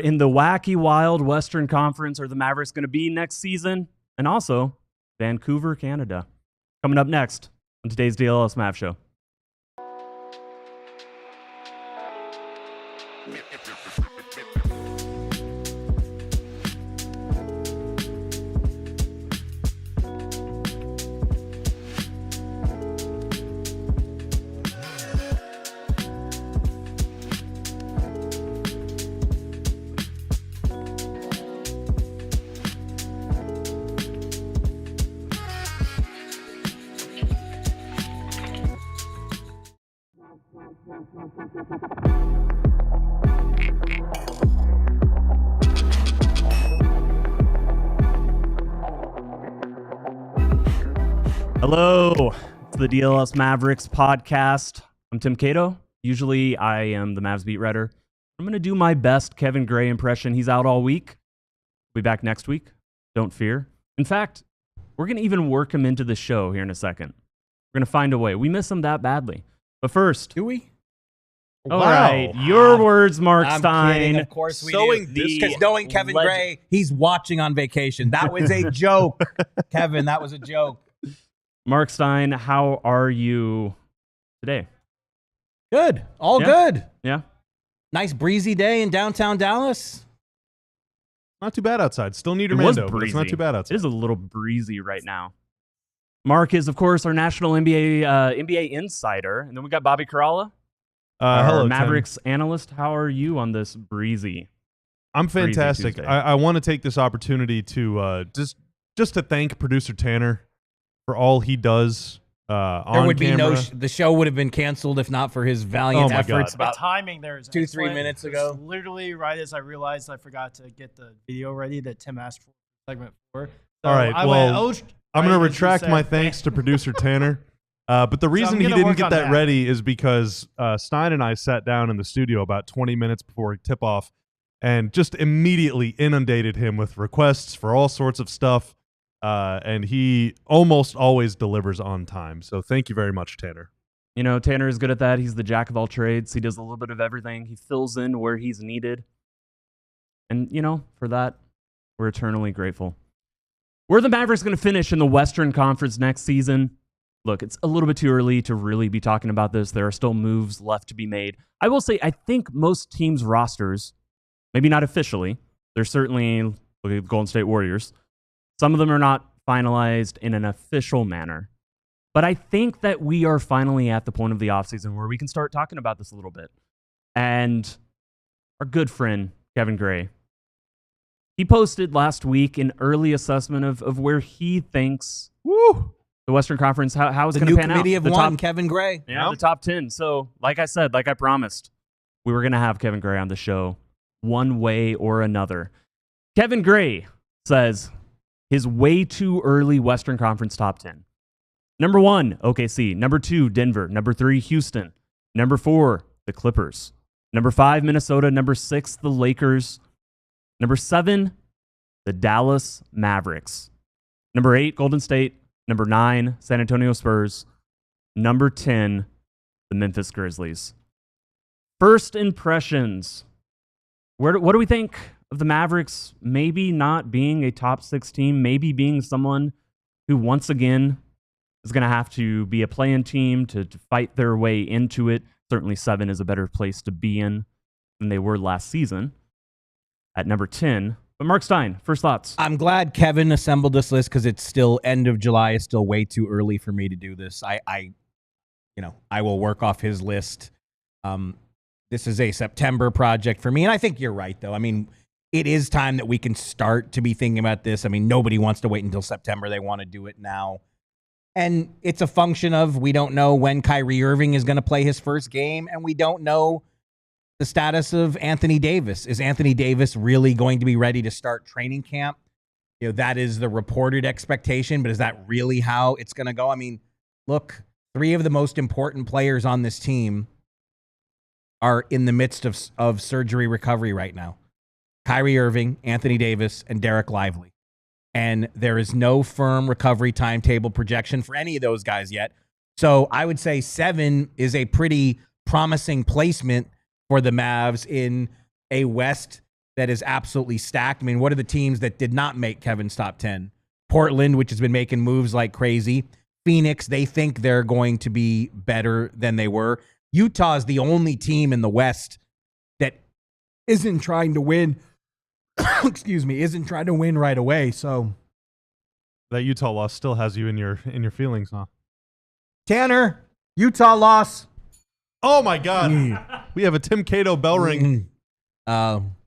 in the wacky, wild Western Conference are the Mavericks going to be next season? And also, Vancouver, Canada. Coming up next on today's DLLS Mavs show. Hello, it's the DLLS Mavericks podcast. I'm Tim Cato. Usually I am the Mavs beat writer. I'm going to do my best Kevin Gray impression. He's out all week. We'll be back next week. Don't fear. In fact, we're going to even work him into the show here in a second. We're going to find a way. We miss him that badly. But first... Do we? All right, your words, Marc Stein. Kidding. Of course we do. Because knowing Kevin Gray, he's watching on vacation. That was a joke. Kevin, that was a joke. Marc Stein, how are you today? Good. All good. Yeah. Nice breezy day in downtown Dallas. Not too bad outside. Still need Armando, but it's not too bad outside. It is a little breezy right now. Marc is, of course, our national NBA insider. And then we got Bobby Caralla, hello, Mavericks analyst. How are you on this breezy? I'm fantastic. I want to take this opportunity to just to thank producer Tanner for all he does on there would camera. be the show would have been canceled if not for his valiant efforts. The timing there is 2-3 minutes ago. Literally right as I realized I forgot to get the video ready that Tim asked for segment 4. So all right, I'm going to retract my thanks to producer Tanner. But the reason he didn't get that ready is because Stein and I sat down in the studio about 20 minutes before tip-off and just immediately inundated him with requests for all sorts of stuff. And he almost always delivers on time. So thank you very much, Tanner. You know, Tanner is good at that. He's the jack of all trades. He does a little bit of everything. He fills in where he's needed. And, you know, for that, we're eternally grateful. Where the Mavericks going to finish in the Western Conference next season? Look, it's a little bit too early to really be talking about this. There are still moves left to be made. I will say, I think most teams' rosters, maybe not officially, they're certainly, look at the Golden State Warriors. Some of them are not finalized in an official manner. But I think that we are finally at the point of the offseason where we can start talking about this a little bit. And our good friend, Kevin Gray, he posted last week an early assessment of where he thinks the Western Conference, how it's going to pan out. The new committee of one, Kevin Gray. Yeah, the top 10. So, like I said, like I promised, we were going to have Kevin Gray on the show one way or another. Kevin Gray says his way too early Western Conference top 10. Number 1, OKC. Number 2, Denver. Number 3, Houston. Number 4, the Clippers. Number 5, Minnesota. Number 6, the Lakers. Number 7, the Dallas Mavericks. Number 8, Golden State. Number 9, San Antonio Spurs. Number 10, the Memphis Grizzlies. First impressions. What do we think of the Mavericks maybe not being a top 6 team, maybe being someone who once again is going to have to be a play-in team to fight their way into it? Certainly 7 is a better place to be in than they were last season at number 10. But Marc Stein, first thoughts. I'm glad Kevin assembled this list because it's still end of July. It's still way too early for me to do this. I will work off his list. This is a September project for me. And I think you're right, though. I mean, it is time that we can start to be thinking about this. I mean, nobody wants to wait until September. They want to do it now. And it's a function of we don't know when Kyrie Irving is going to play his first game, and we don't know the status of Anthony Davis. Is Anthony Davis really going to be ready to start training camp? You know, that is the reported expectation, but is that really how it's going to go? I mean, look, 3 of the most important players on this team are in the midst of surgery recovery right now. Kyrie Irving, Anthony Davis, and Derek Lively. And there is no firm recovery timetable projection for any of those guys yet. So I would say 7 is a pretty promising placement for the Mavs in a West that is absolutely stacked. I mean, what are the teams that did not make Kevin's top 10? Portland, which has been making moves like crazy. Phoenix, they think they're going to be better than they were. Utah is the only team in the West that isn't trying to win. Excuse me, isn't trying to win right away. So that Utah loss still has you in your feelings, huh? Tanner, Utah loss. Oh my God, we have a Tim Cato bell ring.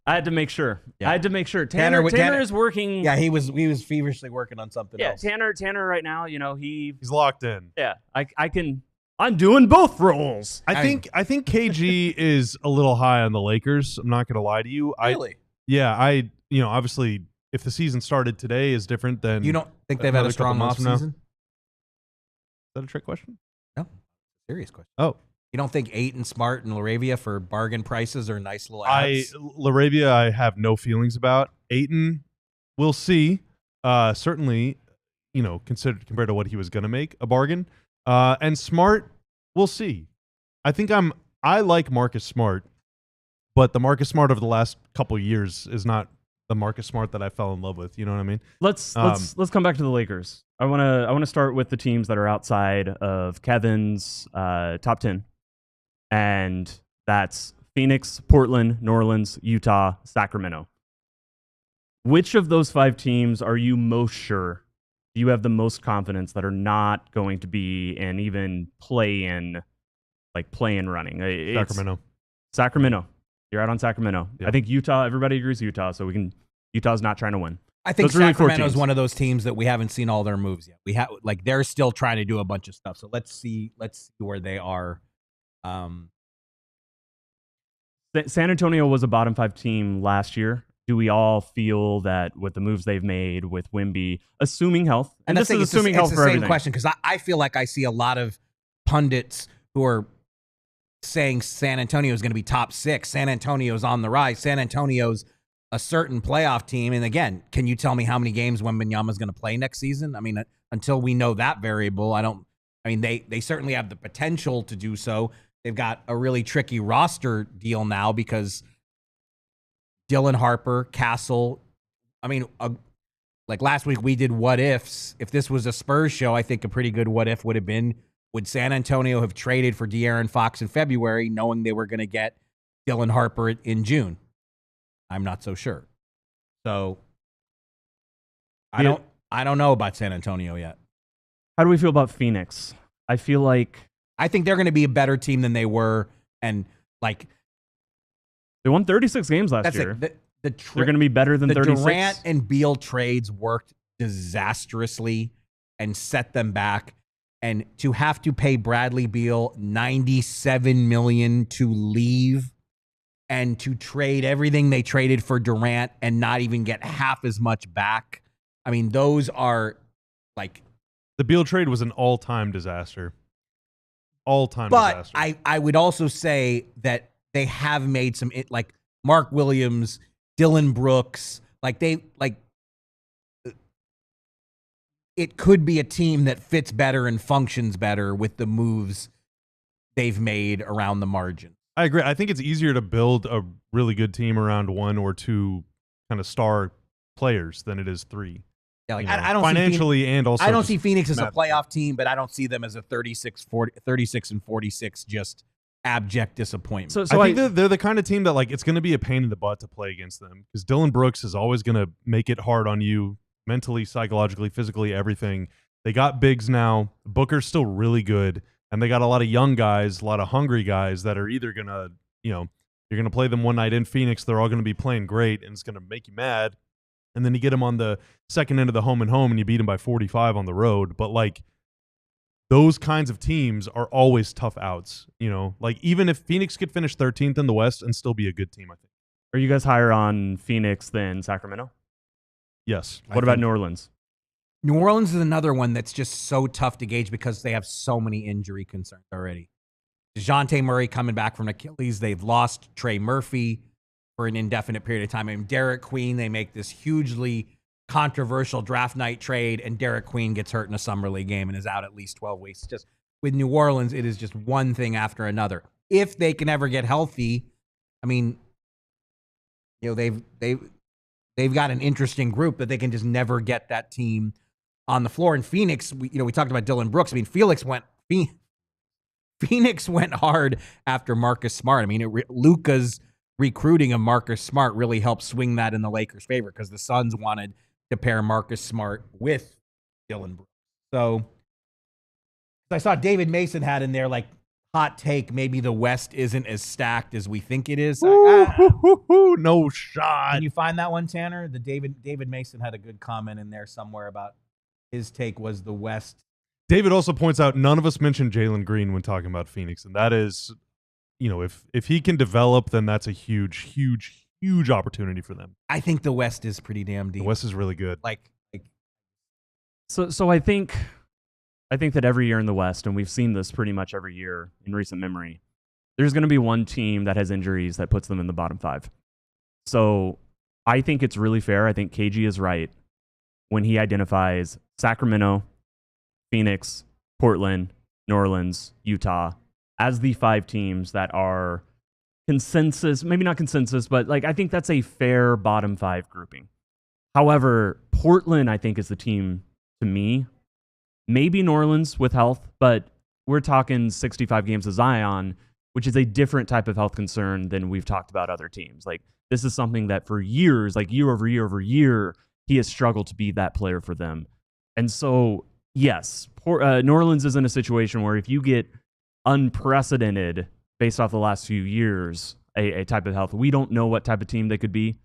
I had to make sure. Yeah. I had to make sure. Tanner is working. Yeah, he was feverishly working on something else. Tanner right now, he's locked in. Yeah, I'm doing both roles. I think KG is a little high on the Lakers. I'm not going to lie to you. Really? Obviously, if the season started today is different than you don't think they've had a strong offseason? Is that a trick question? No, serious question. Oh. You don't think Ayton, Smart, and Laravia for bargain prices are nice little ads? Laravia, I have no feelings about. Ayton, we'll see. Certainly, considered compared to what he was going to make, a bargain. And Smart, we'll see. I like Marcus Smart, but the Marcus Smart of the last couple years is not the Marcus Smart that I fell in love with. You know what I mean? Let's come back to the Lakers. I want to start with the teams that are outside of Kevin's top 10. And that's Phoenix, Portland, New Orleans, Utah, Sacramento. Which of those 5 teams are you most sure you have the most confidence that are not going to be an even play-in running? Sacramento. You're out on Sacramento. Yep. I think Utah, everybody agrees with Utah, so Utah's not trying to win. I think Sacramento is one of those teams that we haven't seen all their moves yet. They're still trying to do a bunch of stuff. So let's see where they are. San Antonio was a bottom 5 team last year. Do we all feel that with the moves they've made with Wemby, assuming health, and this is assuming health for everything? It's the same question because I feel like I see a lot of pundits who are saying San Antonio is going to be top 6. San Antonio's on the rise. San Antonio's a certain playoff team. And again, can you tell me how many games Wembanyama's going to play next season? I mean, until we know that variable, they certainly have the potential to do so. They've got a really tricky roster deal now because Dylan Harper, Castle. Like last week we did what ifs. If this was a Spurs show, I think a pretty good what if would have been, would San Antonio have traded for De'Aaron Fox in February knowing they were going to get Dylan Harper in June? I'm not so sure. So I don't know about San Antonio yet. How do we feel about Phoenix? I think they're going to be a better team than they were, and they won 36 games last year. They're going to be better than 36. The Durant and Beal trades worked disastrously and set them back. And to have to pay Bradley Beal $97 million to leave and to trade everything they traded for Durant and not even get half as much back. I mean, those are the Beal trade was an all-time disaster. Disaster. But I would also say that they have made some, Mark Williams, Dylan Brooks, it could be a team that fits better and functions better with the moves they've made around the margin. I agree. I think it's easier to build a really good team around 1 or 2 kind of star players than it is 3. Yeah, I don't financially and also I don't see Phoenix as a playoff team, but I don't see them as a 36 and 46 just abject disappointment. So I think they're the kind of team that it's going to be a pain in the butt to play against them because Dylan Brooks is always going to make it hard on you mentally, psychologically, physically, everything. They got bigs now. Booker's still really good, and they got a lot of young guys, a lot of hungry guys that are either going to, you're going to play them one night in Phoenix. They're all going to be playing great, and it's going to make you mad. And then you get them on the second end of the home and home, and you beat them by 45 on the road. But those kinds of teams are always tough outs. Even if Phoenix could finish 13th in the West and still be a good team, I think. Are you guys higher on Phoenix than Sacramento? Yes. What about New Orleans? New Orleans is another one that's just so tough to gauge because they have so many injury concerns already. DeJounte Murray coming back from Achilles. They've lost Trey Murphy for an indefinite period of time. I mean, Derek Queen, they make this hugely controversial draft night trade, and Derek Queen gets hurt in a summer league game and is out at least 12 weeks. Just with New Orleans, it is just one thing after another. If they can ever get healthy, I mean, they've got an interesting group that they can just never get that team on the floor. In Phoenix, we talked about Dylan Brooks. I mean, Phoenix went hard after Marcus Smart. I mean, Luka's recruiting of Marcus Smart really helped swing that in the Lakers' favor because the Suns wanted to pair Marcus Smart with Dylan Brooks. So I saw David Mason had in there like hot take, maybe the West isn't as stacked as we think it is. No shot. Can you find that one, Tanner? The David Mason had a good comment in there somewhere about his take was the West. David also points out none of us mentioned Jalen Green when talking about Phoenix, and that is, if he can develop, then that's a huge, huge, huge opportunity for them. I think the West is pretty damn deep. The West is really good. So I think that every year in the West, and we've seen this pretty much every year in recent memory, there's going to be one team that has injuries that puts them in the bottom 5. So I think it's really fair. I think KG is right when he identifies Sacramento, Phoenix, Portland, New Orleans, Utah as the 5 teams that are consensus, maybe not consensus, but I think that's a fair bottom 5 grouping. However, Portland, I think, is the team to me. Maybe New Orleans with health, but we're talking 65 games of Zion, which is a different type of health concern than we've talked about other teams. This is something that for years, year over year, he has struggled to be that player for them. And so, yes, New Orleans is in a situation where if you get unprecedented based off the last few years, a type of health, we don't know what type of team they could be.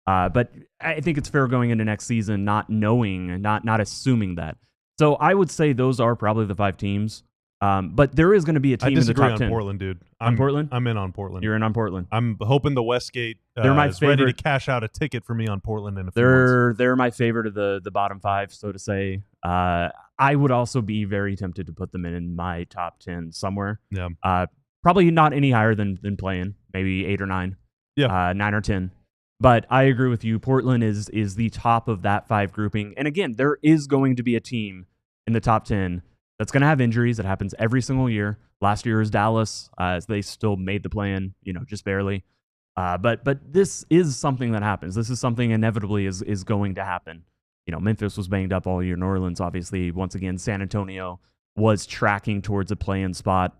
But I think it's fair going into next season, not knowing and not assuming that. So I would say those are probably the 5 teams. But there is going to be a team in the top 10. I disagree on Portland, dude. Portland? I'm in on Portland. You're in on Portland. I'm hoping the Westgate they're my is favorite. ready to cash out a ticket for me on Portland in a few months. They're my favorite of the bottom 5, so to say. I would also be very tempted to put them in my top 10 somewhere. Yeah. Probably not any higher than playing, maybe 8 or 9. Yeah. 9 or 10. But I agree with you. Portland is the top of that 5 grouping. And again, there is going to be a team in the top 10 that's going to have injuries. It happens every single year. Last year was Dallas. They still made the play-in, just barely. But this is something that happens. This is something inevitably is going to happen. Memphis was banged up all year. New Orleans, obviously, once again, San Antonio was tracking towards a play-in spot.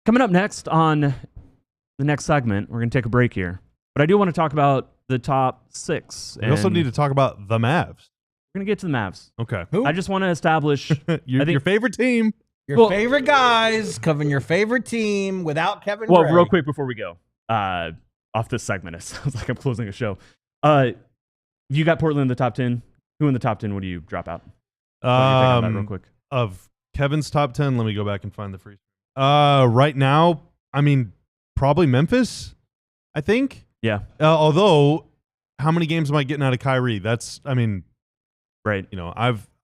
Coming up next on the next segment, we're going to take a break here. But I do want to talk about the top 6. We also need to talk about the Mavs. We're going to get to the Mavs. Okay. I just want to establish your favorite team. Your favorite guys covering your favorite team without Kevin Gray. Real quick before we go off this segment, it sounds like I'm closing a show. You got Portland in the top 10. Who in the top 10 would you drop out? That real quick. Of Kevin's top 10, let me go back and find the free. Right now, I mean, probably Memphis, I think. Yeah. Although, how many games am I getting out of Kyrie? Right.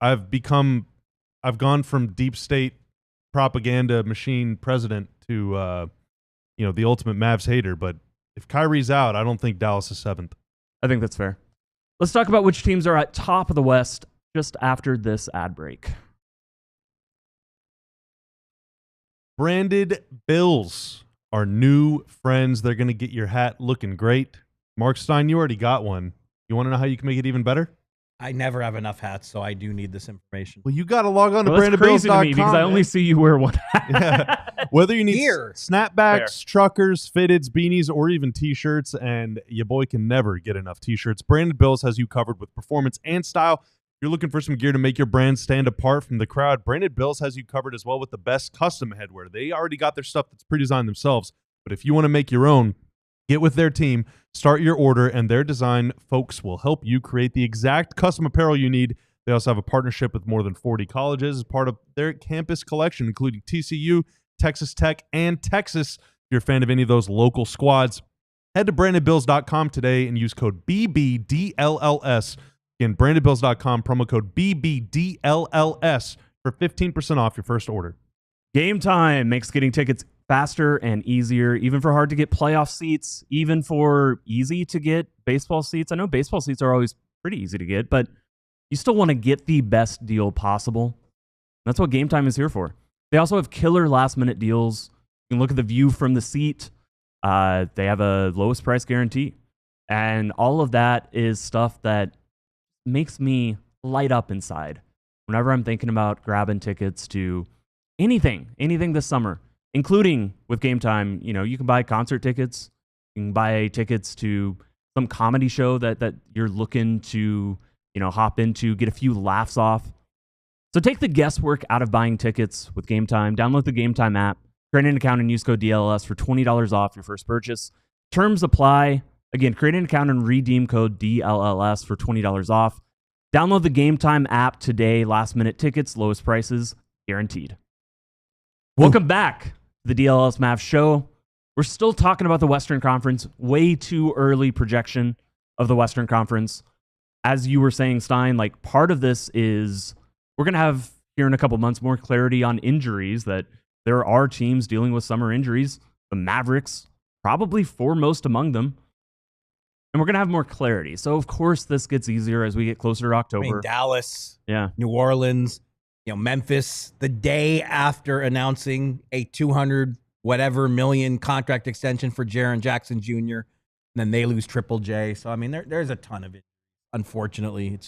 I've gone from deep state propaganda machine president to, the ultimate Mavs hater. But if Kyrie's out, I don't think Dallas is 7th. I think that's fair. Let's talk about which teams are at top of the West just after this ad break. Branded Bills are new friends. They're going to get your hat looking great. Marc Stein, you already got one. You want to know how you can make it even better? I never have enough hats, so I do need this information. Well, you got to log on to brandedbills.com. That's crazy to me because I only man. see you wear one hat. Yeah. Whether you need snapbacks, Fair. truckers, fitteds, beanies, or even T-shirts, and your boy can never get enough T-shirts. Branded Bills has you covered with performance and style. If you're looking for some gear to make your brand stand apart from the crowd, Branded Bills has you covered as well with the best custom headwear. They already got their stuff that's pre-designed themselves, but if you want to make your own, get with their team, start your order, and their design folks will help you create the exact custom apparel you need. They also have a partnership with more than 40 colleges as part of their campus collection, including TCU, Texas Tech, and Texas. If you're a fan of any of those local squads, head to brandedbills.com today and use code BBDLLS. Again, brandedbills.com, promo code BBDLLS for 15% off your first order. Game Time makes getting tickets faster and easier, even for hard to get playoff seats, even for easy to get baseball seats. I know baseball seats are always pretty easy to get, but you still want to get the best deal possible. That's what Game Time is here for. They also have killer last-minute deals. You can look at the view from the seat. They have a lowest price guarantee. And all of that is stuff that makes me light up inside whenever I'm thinking about grabbing tickets to anything this summer, including with Game Time. You can buy concert tickets. You can buy tickets to some comedy show that you're looking to, hop into, get a few laughs off. So take the guesswork out of buying tickets with Game Time. Download the Game Time app, create an account, and use code DLLS for $20 off your first purchase. Terms apply. Again, create an account and redeem code DLLS for $20 off. Download the Game Time app today. Last minute tickets, lowest prices, guaranteed. Welcome back to the DLLS Mavs show. We're still talking about the Western Conference. Way too early projection of the Western Conference. As you were saying, Stein, like part of this is we're going to have here in a couple months more clarity on injuries, that there are teams dealing with summer injuries. The Mavericks, probably foremost among them. And we're going to have more clarity. So, of course, this gets easier as we get closer to October. Dallas, yeah, New Orleans, Memphis, the day after announcing a 200 whatever million contract extension for Jaren Jackson Jr., and then they lose Triple J. So, I mean, there's a ton of it. Unfortunately,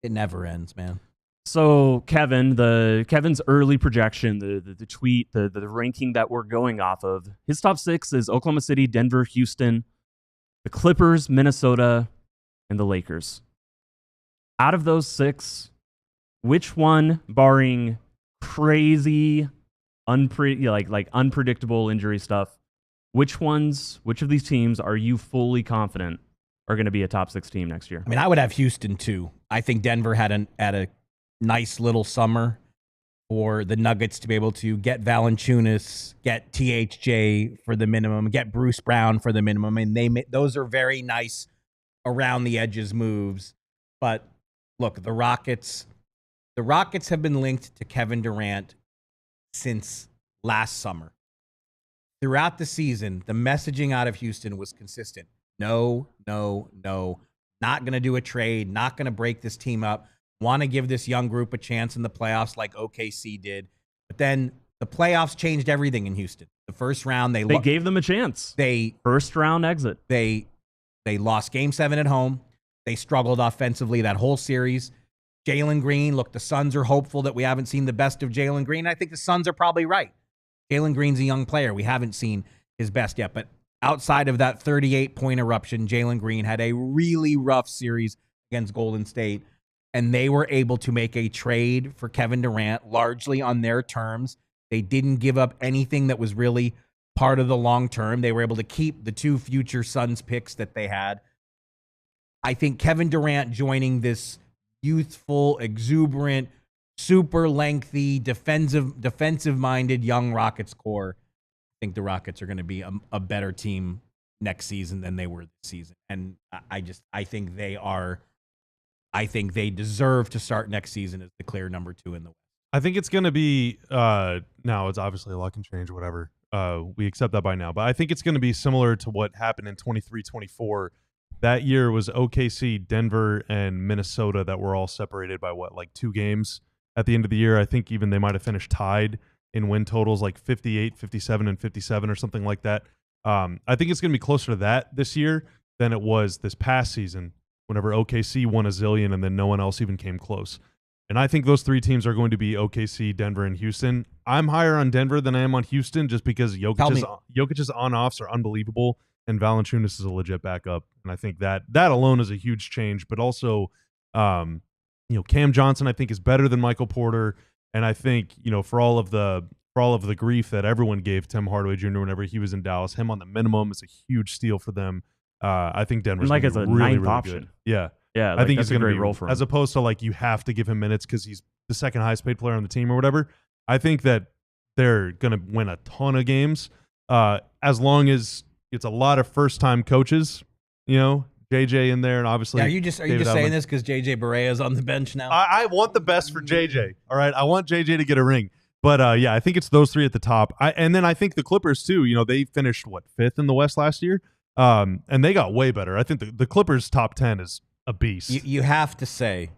it never ends, man. So, Kevin's early projection, the tweet, the ranking that we're going off of, his top 6 is Oklahoma City, Denver, Houston, the Clippers, Minnesota, and the Lakers. Out of those 6, which one, barring crazy, unpredictable injury stuff, which of these teams are you fully confident are going to be a top 6 team next year? I mean, I would have Houston too. I think Denver had a nice little summer for the Nuggets to be able to get Valanciunas, get THJ for the minimum, get Bruce Brown for the minimum. And those are very nice around the edges moves. But look, the Rockets have been linked to Kevin Durant since last summer. Throughout the season, the messaging out of Houston was consistent. No. Not going to do a trade, not going to break this team up. Want to give this young group a chance in the playoffs like OKC did. But then the playoffs changed everything in Houston. The first round, they gave them a chance. First round exit. They lost Game 7 at home. They struggled offensively that whole series. Jalen Green, look, the Suns are hopeful that we haven't seen the best of Jalen Green. I think the Suns are probably right. Jalen Green's a young player. We haven't seen his best yet. But outside of that 38-point eruption, Jalen Green had a really rough series against Golden State. And they were able to make a trade for Kevin Durant largely on their terms. They didn't give up anything that was really part of the long term. They were able to keep the 2 future Suns picks that they had. I think Kevin Durant joining this youthful, exuberant, super lengthy, defensive-minded young Rockets core. I think the Rockets are going to be a better team next season than they were this season. And I think they deserve to start next season as the clear number 2 in the West. I think it's going to be now it's obviously a lot can change, whatever. We accept that by now. But I think it's going to be similar to what happened in 23-24. That year was OKC, Denver, and Minnesota that were all separated by 2 games at the end of the year. I think even they might have finished tied in win totals, like 58, 57, and 57 or something like that. I think it's going to be closer to that this year than it was this past season, whenever OKC won a zillion and then no one else even came close. And I think those 3 teams are going to be OKC, Denver, and Houston. I'm higher on Denver than I am on Houston just because Jokic's on-offs are unbelievable and Valanciunas is a legit backup. And I think that alone is a huge change. But also, Cam Johnson, I think, is better than Michael Porter. And I think, for all of the grief that everyone gave Tim Hardaway Jr. whenever he was in Dallas, him on the minimum is a huge steal for them. I think Denver's as a really, ninth really option. Good. Yeah, I think that's he's going a to great be role for him. as opposed to you have to give him minutes because he's the second highest paid player on the team or whatever. I think that they're going to win a ton of games as long as it's a lot of first time coaches. JJ in there, and obviously. Are you just saying this because JJ Barea is on the bench now? I want the best for JJ. All right, I want JJ to get a ring. But I think it's those 3 at the top. And then I think the Clippers too. They finished 5th in the West last year. And they got way better. I think the Clippers' top 10 is a beast. You have to say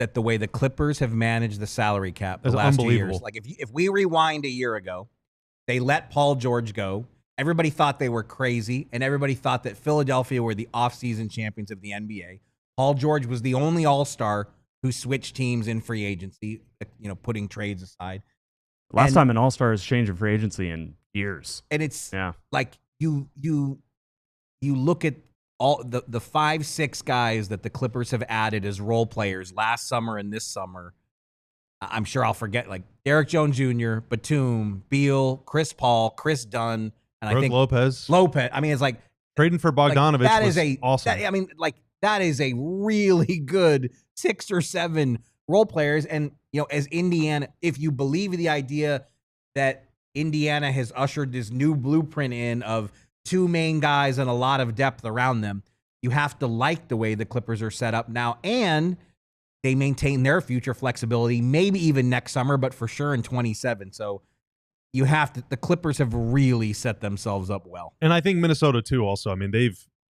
that the way the Clippers have managed the salary cap the last 2 years, if we rewind a year ago, they let Paul George go, Everybody thought they were crazy, and everybody thought that Philadelphia were the offseason champions of the NBA. Paul George was the only all-star who switched teams in free agency, putting trades aside. Last time an all-star has changed in free agency in years. And it's like you look at all the 5-6 guys that the Clippers have added as role players last summer and this summer. I'm sure I'll forget, like Derek Jones Jr., Batum, Beal, Chris Paul, Chris Dunn, and I think Lopez. I mean, it's like trading for Bogdanovich that was awesome. That is a really good 6 or 7 role players. And, as Indiana, if you believe the idea that Indiana has ushered this new blueprint in of 2 main guys and a lot of depth around them, you have to like the way the Clippers are set up now. And they maintain their future flexibility, maybe even next summer, but for sure in 27. So the Clippers have really set themselves up well. And I think Minnesota too also. I mean,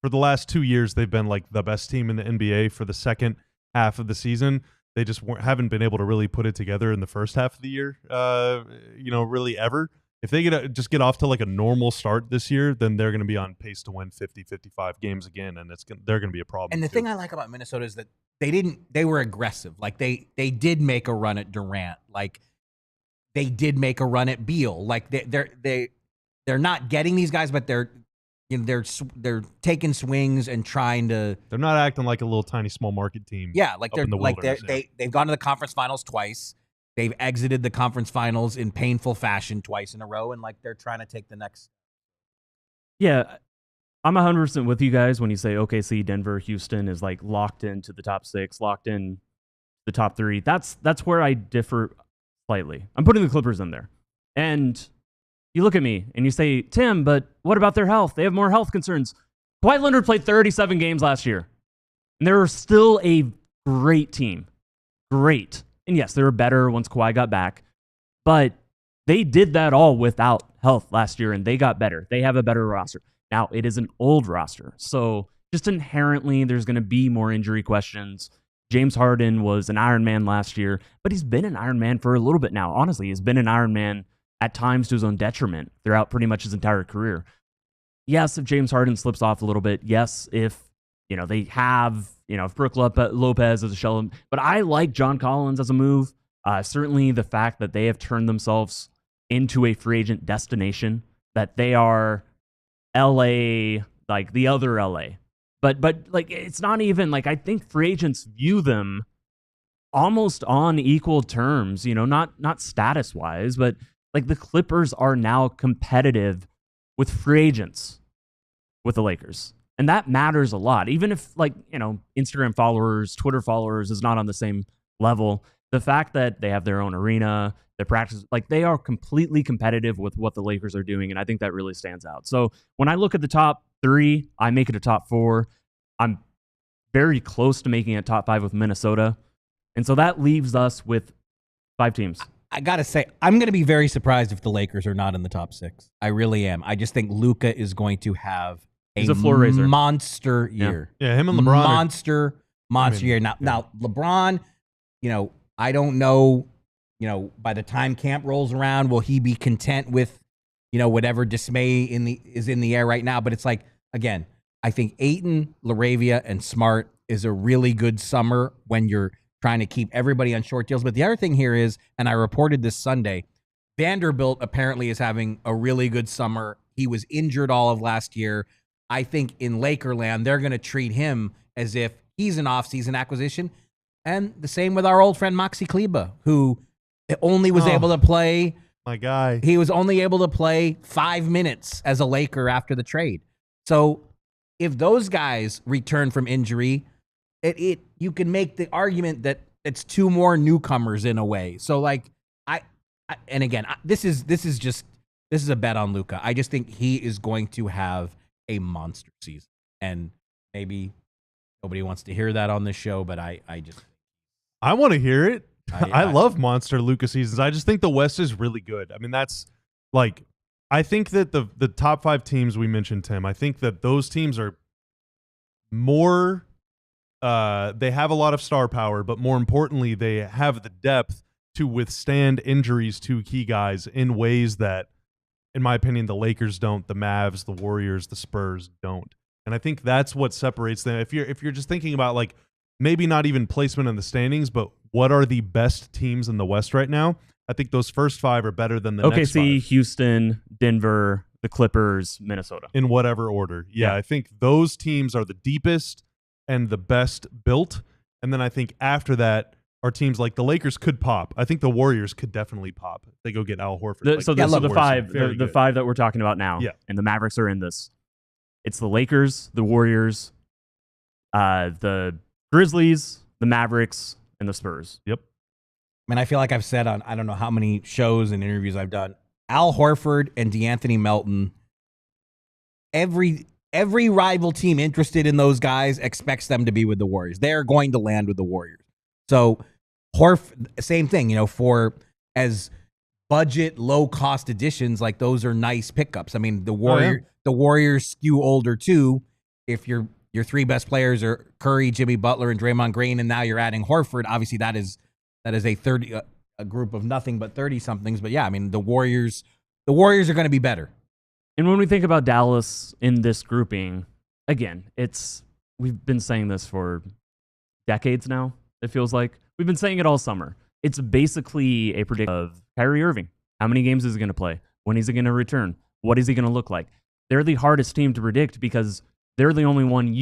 for the last 2 years, they've been like the best team in the NBA for the second half of the season. They just haven't been able to really put it together in the first half of the year, really ever. If they just get off to like a normal start this year, then they're going to be on pace to win 50, 55 games again, and they're going to be a problem. And the thing I like about Minnesota is that they were aggressive. Like they did make a run at Durant. Like they did make a run at Beal. Like they're not getting these guys, but they're taking swings and trying to. They're not acting like a little tiny small market team. Yeah, they've gone to the conference finals twice. They've exited the conference finals in painful fashion twice in a row, and like they're trying to take the next. Yeah, I'm 100% with you guys when you say OKC, Denver, Houston is like locked into the top 6, locked in the top 3. That's where I differ slightly. I'm putting the Clippers in there. And you look at me and you say, Tim, but what about their health? They have more health concerns. Kawhi Leonard played 37 games last year. And they were still a great team. Great. And yes, they were better once Kawhi got back. But they did that all without health last year, and they got better. They have a better roster. Now, it is an old roster. So just inherently, there's going to be more injury questions. James Harden was an Iron Man last year, but he's been an Iron Man for a little bit now. Honestly, he's been an Iron Man at times to his own detriment throughout pretty much his entire career. Yes, if James Harden slips off a little bit. Yes, if they have if Brook Lopez as a shell. But I like John Collins as a move. Certainly the fact that they have turned themselves into a free agent destination, that they are LA, like the other LA. But like it's not even like I think free agents view them almost on equal terms, not status wise, but like the Clippers are now competitive with free agents with the Lakers. And that matters a lot. Even if Instagram followers, Twitter followers is not on the same level, the fact that they have their own arena, their practice, like they are completely competitive with what the Lakers are doing. And I think that really stands out. So when I look at the top 3, I make it a top 4. I'm very close to making a top 5 with Minnesota. And so that leaves us with 5 teams. I got to say, I'm going to be very surprised if the Lakers are not in the top 6. I really am. I just think Luka is going to have He's a floor raiser. Monster year. Yeah, him and LeBron. Monster year. Now LeBron, I don't know, by the time camp rolls around, will he be content with, whatever dismay is in the air right now? But it's like, again, I think Ayton, LaRavia, and Smart is a really good summer when you're trying to keep everybody on short deals. But the other thing here is, and I reported this Sunday, Vanderbilt apparently is having a really good summer. He was injured all of last year. I think in Lakerland, they're going to treat him as if he's an offseason acquisition. And the same with our old friend Maxi Kleber, who only was able to play. My guy. He was only able to play 5 minutes as a Laker after the trade. So if those guys return from injury, you can make the argument that it's 2 more newcomers in a way. So this is a bet on Luka. I just think he is going to have a monster season, and maybe nobody wants to hear that on this show, but I want to hear it. I love monster Luka seasons. I just think the West is really good. I mean, that's like, I think that the top 5 teams we mentioned, Tim, I think that those teams are more, they have a lot of star power, but more importantly, they have the depth to withstand injuries to key guys in ways that in my opinion, the Lakers don't, the Mavs, the Warriors, the Spurs don't. And I think that's what separates them. If you're just thinking about like maybe not even placement in the standings, but what are the best teams in the West right now? I think those first 5 are better than the next 5. OKC, Houston, Denver, the Clippers, Minnesota. In whatever order. Yeah, I think those teams are the deepest and the best built. And then I think after that are teams like the Lakers could pop. I think the Warriors could definitely pop. They go get Al Horford. So the 5 that we're talking about now, and the Mavericks are in this. It's the Lakers, the Warriors, the Grizzlies, the Mavericks, and the Spurs. Yep. I mean, I feel like I've said on I don't know how many shows and interviews I've done, Al Horford and DeAnthony Melton, every rival team interested in those guys expects them to be with the Warriors. They're going to land with the Warriors. So same thing, for as budget, low-cost additions, like those are nice pickups. I mean, the Warriors skew older too. If your 3 best players are Curry, Jimmy Butler, and Draymond Green, and now you're adding Horford, obviously that is a group of nothing but 30-somethings. But yeah, I mean, the Warriors are going to be better. And when we think about Dallas in this grouping, again, we've been saying this for decades now, it feels like. We've been saying it all summer. It's basically a prediction of Kyrie Irving. How many games is he going to play? When is he going to return? What is he going to look like? They're the hardest team to predict because they're the only one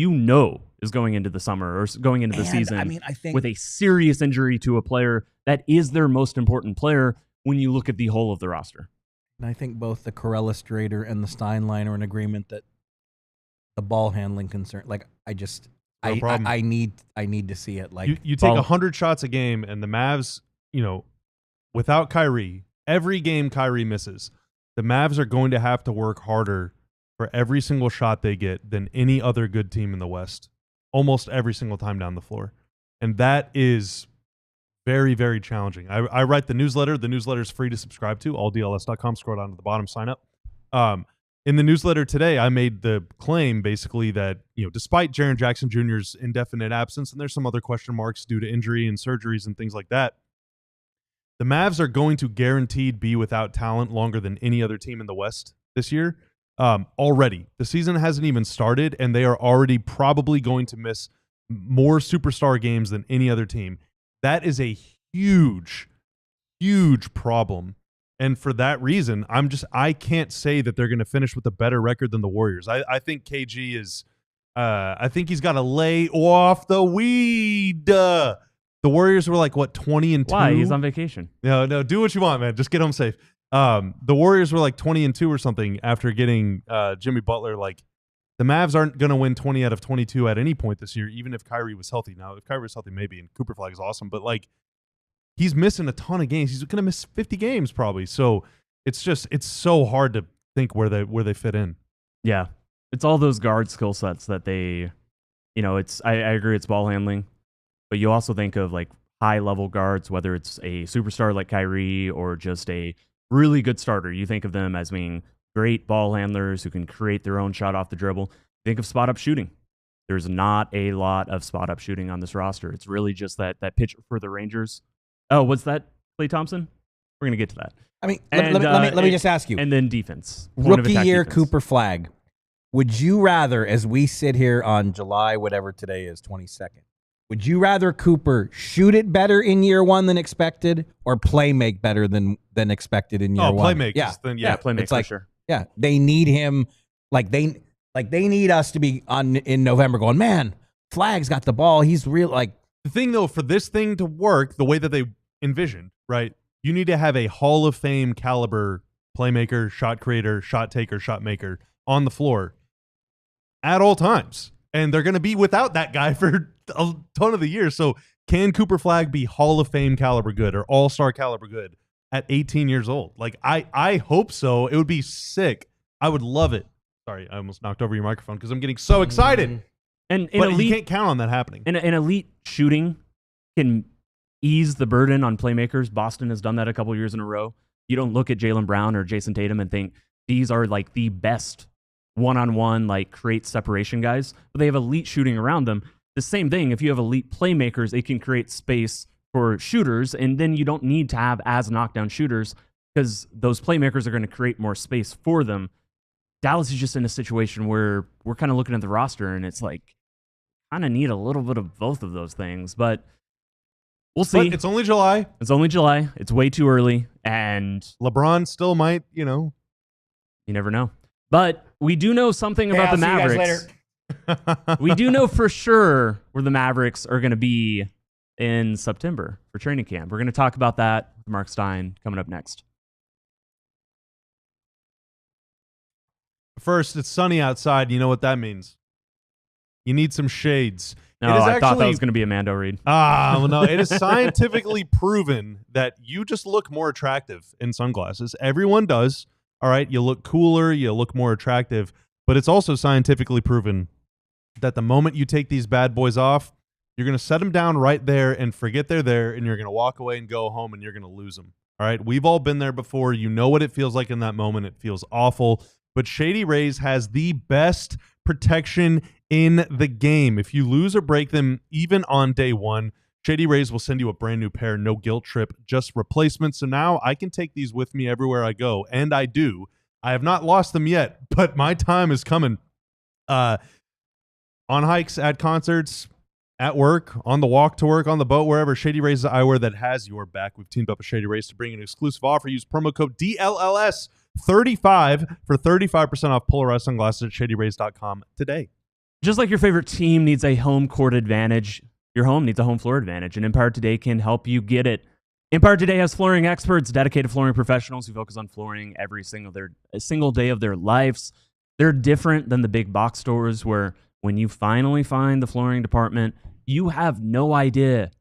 is going into the summer or going into the season I think with a serious injury to a player that is their most important player when you look at the whole of the roster. And I think both the Corellistrator and the Stein line are in agreement that the ball handling concern, like I need to see it. Like you take 100 shots a game, and the Mavs, without Kyrie, every game Kyrie misses, the Mavs are going to have to work harder for every single shot they get than any other good team in the West, almost every single time down the floor. And that is very, very challenging. I write the newsletter. The newsletter is free to subscribe to, alldls.com. Scroll down to the bottom, sign up. In the newsletter today, I made the claim basically that, despite Jaren Jackson Jr.'s indefinite absence, and there's some other question marks due to injury and surgeries and things like that, the Mavs are going to guaranteed be without talent longer than any other team in the West this year. Already. The season hasn't even started, and they are already probably going to miss more superstar games than any other team. That is a huge, huge problem. And for that reason, I can't say that they're going to finish with a better record than the Warriors. I think KG is, I think he's got to lay off the weed. The Warriors were like, 20-2? Why? He's on vacation. No, do what you want, man. Just get home safe. The Warriors were like 20-2 or something after getting Jimmy Butler. Like, the Mavs aren't going to win 20 out of 22 at any point this year, even if Kyrie was healthy. Now, if Kyrie was healthy, maybe, and cooperflagg is awesome, but like, he's missing a ton of games. He's going to miss 50 games probably. So it's so hard to think where they fit in. Yeah, it's all those guard skill sets that they, I agree, it's ball handling, but you also think of like high level guards, whether it's a superstar like Kyrie or just a really good starter. You think of them as being great ball handlers who can create their own shot off the dribble. Think of spot up shooting. There's not a lot of spot up shooting on this roster. It's really just that pitch for the Rangers. Oh, what's that, Klay Thompson? We're gonna get to that. I mean, let me just ask you. And then defense. Rookie year cooperflagg. Would you rather, as we sit here on July, whatever today is, 22nd, would you rather Cooper shoot it better in year one than expected, or play make better than expected in year one? Play make. Yeah, play make for sure. Yeah, they need him. Like they need us to be in November going, man, Flagg's got the ball. He's real. Like, the thing though, for this thing to work the way that they envisioned, right? You need to have a Hall of Fame caliber playmaker, shot creator, shot taker, shot maker on the floor at all times. And they're going to be without that guy for a ton of the year. So can cooperflagg be Hall of Fame caliber good or all-star caliber good at 18 years old? Like, I hope so. It would be sick. I would love it. Sorry, I almost knocked over your microphone because I'm getting so excited. But you can't count on that happening. An elite shooting can ease the burden on playmakers. Boston has done that a couple years in a row. You don't look at Jaylen Brown or Jason Tatum and think these are like the best one-on-one, like create separation guys, but they have elite shooting around them. The same thing, if you have elite playmakers, it can create space for shooters, and then you don't need to have as knockdown shooters because those playmakers are going to create more space for them. Dallas is just in a situation where we're kind of looking at the roster and it's like, kind of need a little bit of both of those things, but we'll see. But it's only July. It's only July. It's way too early, and LeBron still might, you never know. But we do know something about the Mavericks. We do know for sure where the Mavericks are going to be in September for training camp. We're going to talk about that with Marc Stein coming up next. First, it's sunny outside. You know what that means. You need some shades. No, I thought that was going to be a Mando read. Well, no. It is scientifically proven that you just look more attractive in sunglasses. Everyone does. All right, you look cooler, you look more attractive. But it's also scientifically proven that the moment you take these bad boys off, you're going to set them down right there and forget they're there, and you're going to walk away and go home, and you're going to lose them. All right, we've all been there before. You know what it feels like in that moment. It feels awful. But Shady Rays has the best protection in the game. If you lose or break them, even on day one, Shady Rays will send you a brand new pair, no guilt trip, just replacements. So now I can take these with me everywhere I go, and I do. I have not lost them yet, but my time is coming. On hikes, at concerts, at work, on the walk to work, on the boat, wherever. Shady Rays is eyewear that has your back. We've teamed up with Shady Rays to bring an exclusive offer. Use promo code DLLS35 for 35% off polarized sunglasses at shadyrays.com today. Just like your favorite team needs a home court advantage, your home needs a home floor advantage, and Empire Today can help you get it. Empire Today has flooring experts, dedicated flooring professionals who focus on flooring every single day of their lives. They're different than the big box stores where when you finally find the flooring department, you have no idea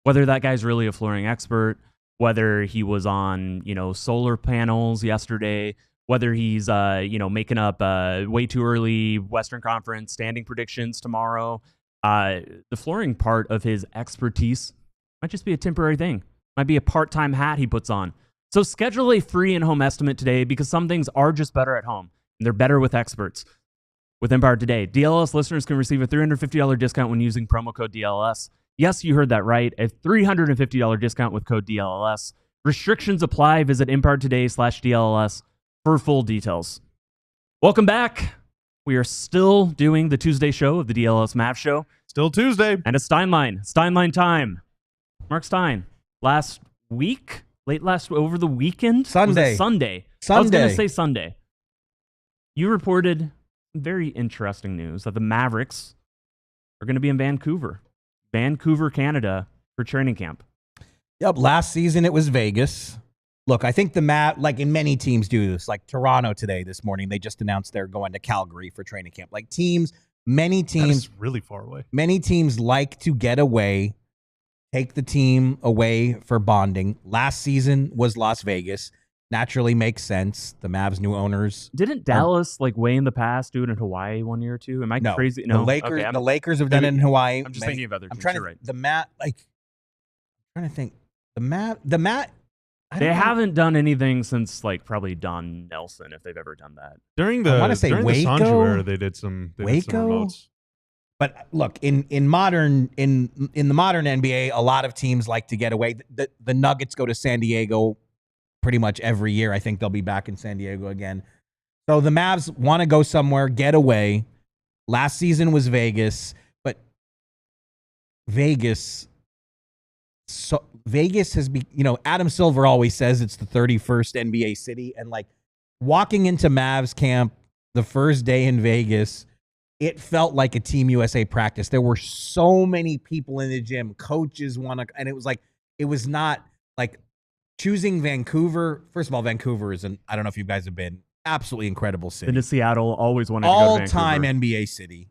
whether that guy's really a flooring expert, whether he was on, solar panels yesterday, whether he's, making up way too early Western Conference standing predictions tomorrow. The flooring part of his expertise might just be a temporary thing. Might be a part-time hat he puts on. So schedule a free in-home estimate today because some things are just better at home, and they're better with experts. With Empire Today, DLLS listeners can receive a $350 discount when using promo code DLLS. Yes, you heard that right. A $350 discount with code DLLS. Restrictions apply. Visit EmpireToday/DLLS for full details. Welcome back. We are still doing the Tuesday show of the DLLS Mavs show. Still Tuesday. And it's Steinline time. Marc Stein, over the weekend? Sunday. Was it Sunday? I was going to say Sunday. You reported very interesting news that the Mavericks are going to be in Vancouver, Canada for training camp. Yep. Last season it was Vegas. Look, I think like in many teams do this, like Toronto today, this morning, they just announced they're going to Calgary for training camp. Like many teams, really far away. Many teams like to get away, take the team away for bonding. Last season was Las Vegas. Naturally makes sense. The Mavs' new owners. Didn't Dallas way in the past do it in Hawaii 1 year or two? Am I crazy? No. The Lakers have done it in Hawaii. I'm just thinking of other teams. You're right. I'm trying to think. They haven't done anything since probably Don Nelson, if they've ever done that. During the Sanju era, they did some remotes. But look, in the modern NBA, a lot of teams like to get away. The Nuggets go to San Diego pretty much every year. I think they'll be back in San Diego again. So the Mavs want to go somewhere, get away. Last season was Vegas, but Vegas has been, Adam Silver always says it's the 31st NBA city. And walking into Mavs camp the first day in Vegas, it felt like a Team USA practice. There were so many people in the gym, coaches and it was not choosing Vancouver. First of all, Vancouver is I don't know if you guys have been, absolutely incredible city. Been to Seattle, always wanted to go to Vancouver. All-time NBA city.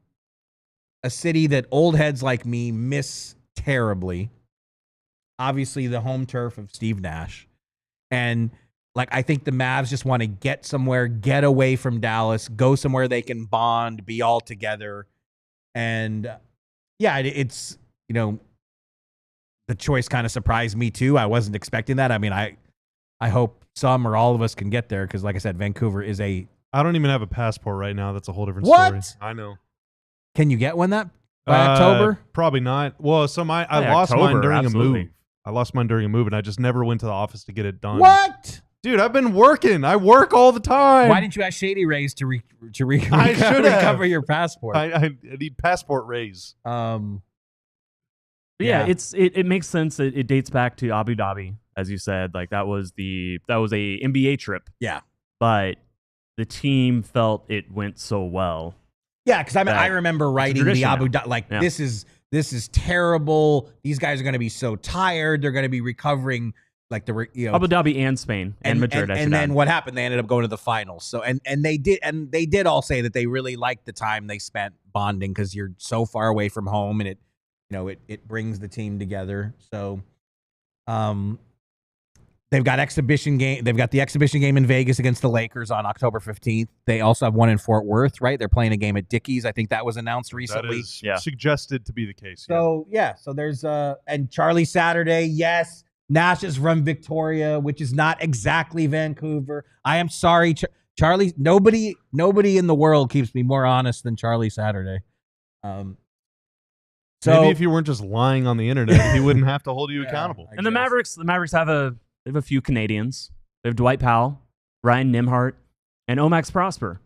A city that old heads like me miss terribly. Obviously, the home turf of Steve Nash. And I think the Mavs just want to get somewhere, get away from Dallas, go somewhere they can bond, be all together. And yeah, it's, the choice kind of surprised me too. I wasn't expecting that. I mean, I hope some or all of us can get there because, like I said, Vancouver is I don't even have a passport right now. That's a whole different story. I know. Can you get one by October? Probably not. Well, I lost mine during a move. I lost mine during a move, and I just never went to the office to get it done. What? Dude, I've been working. I work all the time. Why didn't you ask Shady Rays to I should recover your passport? I need passport raise. Yeah, it makes sense. It dates back to Abu Dhabi, as you said. Like that was a NBA trip. Yeah, but the team felt it went so well. Yeah, because I remember writing the Abu Dhabi like this is terrible. These guys are going to be so tired. They're going to be recovering. Like Abu Dhabi and Spain and Madrid, and then what happened? They ended up going to the finals. So and they did all say that they really liked the time they spent bonding because you're so far away from home and it brings the team together. So, they've got exhibition game. They've got the exhibition game in Vegas against the Lakers on October 15th. They also have one in Fort Worth. Right, they're playing a game at Dickies. I think that was announced recently. That is suggested to be the case. So so there's and Charlie Saturday. Yes. Nash is from Victoria, which is not exactly Vancouver. I am sorry, Charlie. Nobody in the world keeps me more honest than Charlie Saturday. So maybe if you weren't just lying on the internet, he wouldn't have to hold you accountable. And the Mavericks have a few Canadians. They have Dwight Powell, Ryan Nimhart, and Omax Prosper.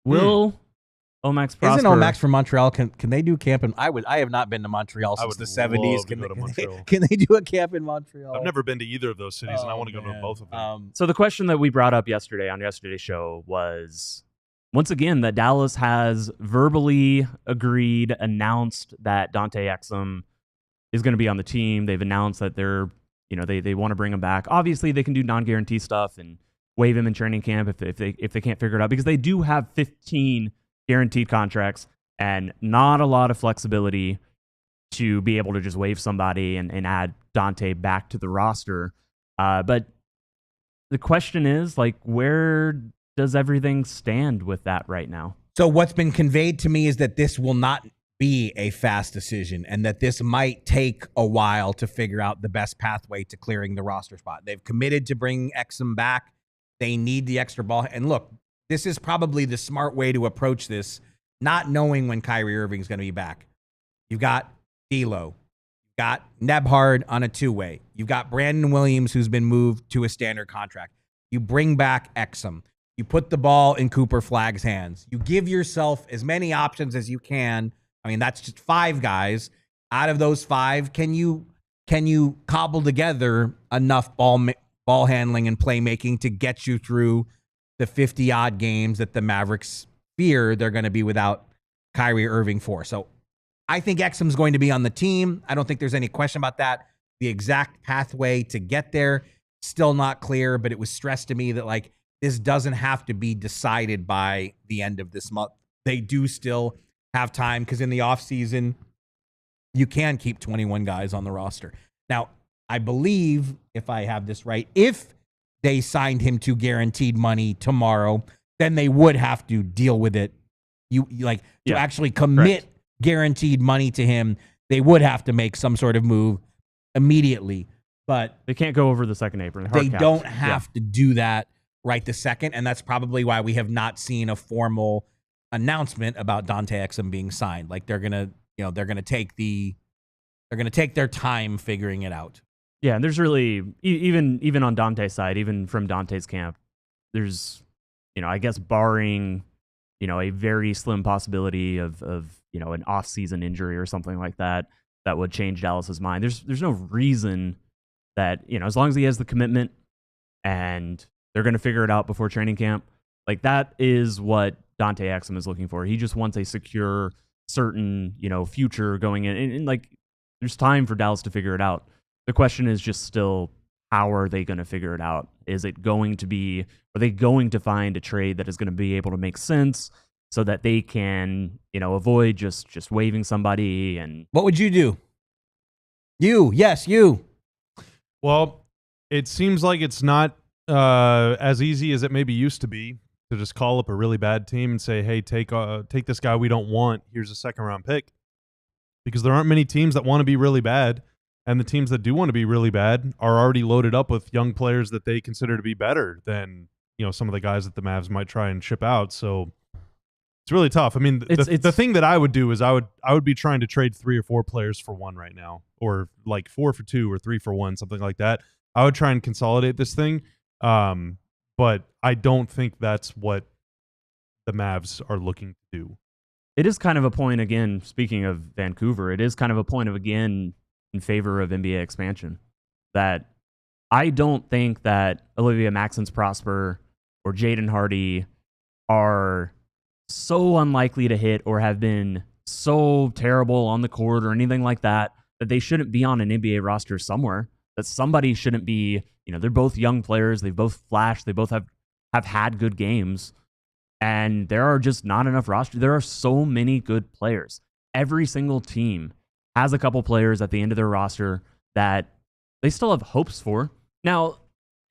Will Omax Prosper? Isn't Omax from Montreal? Can they do camp in? I have not been to Montreal since the 70s. Can they do a camp in Montreal? I've never been to either of those cities, and I want to go to both of them. So the question that we brought up yesterday on yesterday's show was, once again, that Dallas has verbally announced that Dante Exum is going to be on the team. They've announced that they want to bring him back. Obviously, they can do non-guarantee stuff and waive him in training camp if they can't figure it out, because they do have 15 guaranteed contracts and not a lot of flexibility to be able to just waive somebody and add Dante back to the roster. But the question is, like, where does everything stand with that right now? So what's been conveyed to me is that this will not be a fast decision and that this might take a while to figure out the best pathway to clearing the roster spot. They've committed to bring Exum back. They need the extra ball. And look, this is probably the smart way to approach this, not knowing when Kyrie Irving is going to be back. You've got D'Lo. You've got Nebhard on a two-way. You've got Brandon Williams, who's been moved to a standard contract. You bring back Exum. You put the ball in Cooper Flagg's hands. You give yourself as many options as you can. I mean, that's just 5 guys. Out of those 5, can you cobble together enough ball handling and playmaking to get you through the 50-odd games that the Mavericks fear they're going to be without Kyrie Irving for? So I think Exum's going to be on the team. I don't think there's any question about that. The exact pathway to get there, still not clear, but it was stressed to me that, like, this doesn't have to be decided by the end of this month. They do still have time because in the offseason, you can keep 21 guys on the roster. Now, I believe, if I have this right, if they signed him to guaranteed money tomorrow, then they would have to deal with it. To actually commit guaranteed money to him, they would have to make some sort of move immediately. But they can't go over the second apron. They don't have to do that right this second, and that's probably why we have not seen a formal announcement about Dante Exum being signed. Like they're gonna take their time figuring it out. Yeah, and there's really, even on Dante's side, even from Dante's camp, there's, I guess barring, a very slim possibility of an off-season injury or something like that would change Dallas's mind. There's no reason that, as long as he has the commitment and they're going to figure it out before training camp, like that is what Dante Exum is looking for. He just wants a secure, certain, future going in. And like, there's time for Dallas to figure it out. The question is just still, how are they going to figure it out? Are they going to find a trade that is going to be able to make sense so that they can, avoid just waiving somebody? And what would you do? You. Well, it seems like it's not as easy as it maybe used to be to just call up a really bad team and say, hey, take this guy we don't want. Here's a second-round pick. Because there aren't many teams that want to be really bad. And the teams that do want to be really bad are already loaded up with young players that they consider to be better than, some of the guys that the Mavs might try and ship out. So it's really tough. I mean, the thing that I would do is I would be trying to trade 3 or 4 players for one right now, or like 4 for 2 or 3 for 1, something like that. I would try and consolidate this thing But I don't think that's what the Mavs are looking to do. It is kind of a point, again, speaking of Vancouver, it is kind of a point of, again, in favor of NBA expansion, that I don't think that Olivia Maxence Prosper or Jaden Hardy are so unlikely to hit or have been so terrible on the court or anything like that, that they shouldn't be on an NBA roster somewhere, that somebody shouldn't be, they're both young players. They've both flashed. They both have had good games. And there are just not enough rosters. There are so many good players. Every single team has a couple players at the end of their roster that they still have hopes for. Now,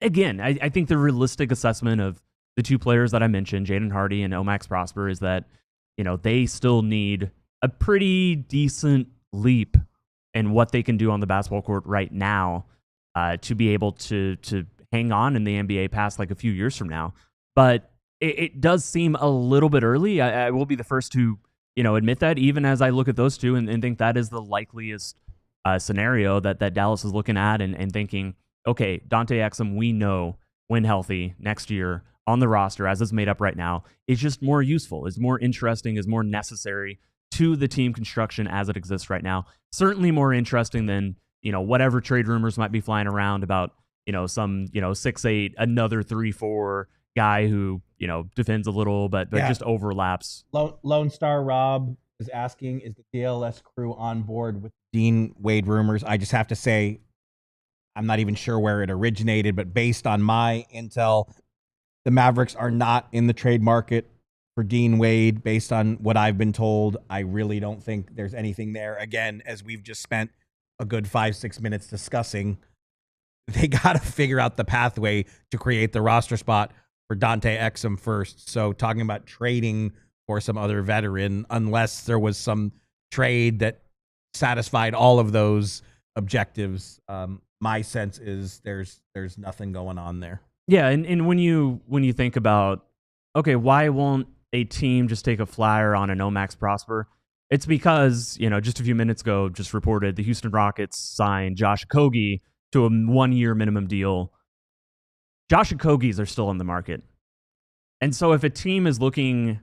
again, I think the realistic assessment of the two players that I mentioned, Jaden Hardy and Omax Prosper, is that, they still need a pretty decent leap in what they can do on the basketball court right now to be able to hang on in the NBA past like a few years from now. But it does seem a little bit early. I will be the first to, admit that, even as I look at those two and think that is the likeliest scenario that Dallas is looking at and thinking, okay, Dante Exum, we know when healthy next year on the roster as it's made up right now, is just more useful, is more interesting, is more necessary to the team construction as it exists right now. Certainly more interesting than, whatever trade rumors might be flying around about, some, 6'8", another 3'4", guy who defends a little but just overlaps. Lone Star Rob is asking, is the DLS crew on board with Dean Wade rumors? I just have to say, I'm not even sure where it originated, but based on my intel, the Mavericks are not in the trade market for Dean Wade. Based on what I've been told, I really don't think there's anything there. Again, as we've just spent a good 5-6 minutes discussing, they got to figure out the pathway to create the roster spot for Dante Exum first. So talking about trading for some other veteran, unless there was some trade that satisfied all of those objectives, my sense is there's nothing going on there. Yeah, and when you think about, okay, why won't a team just take a flyer on an Omax Prosper? It's because, just a few minutes ago, just reported the Houston Rockets signed Josh Okogie to a 1-year minimum deal. Josh Okogie's are still in the market. And so if a team is looking,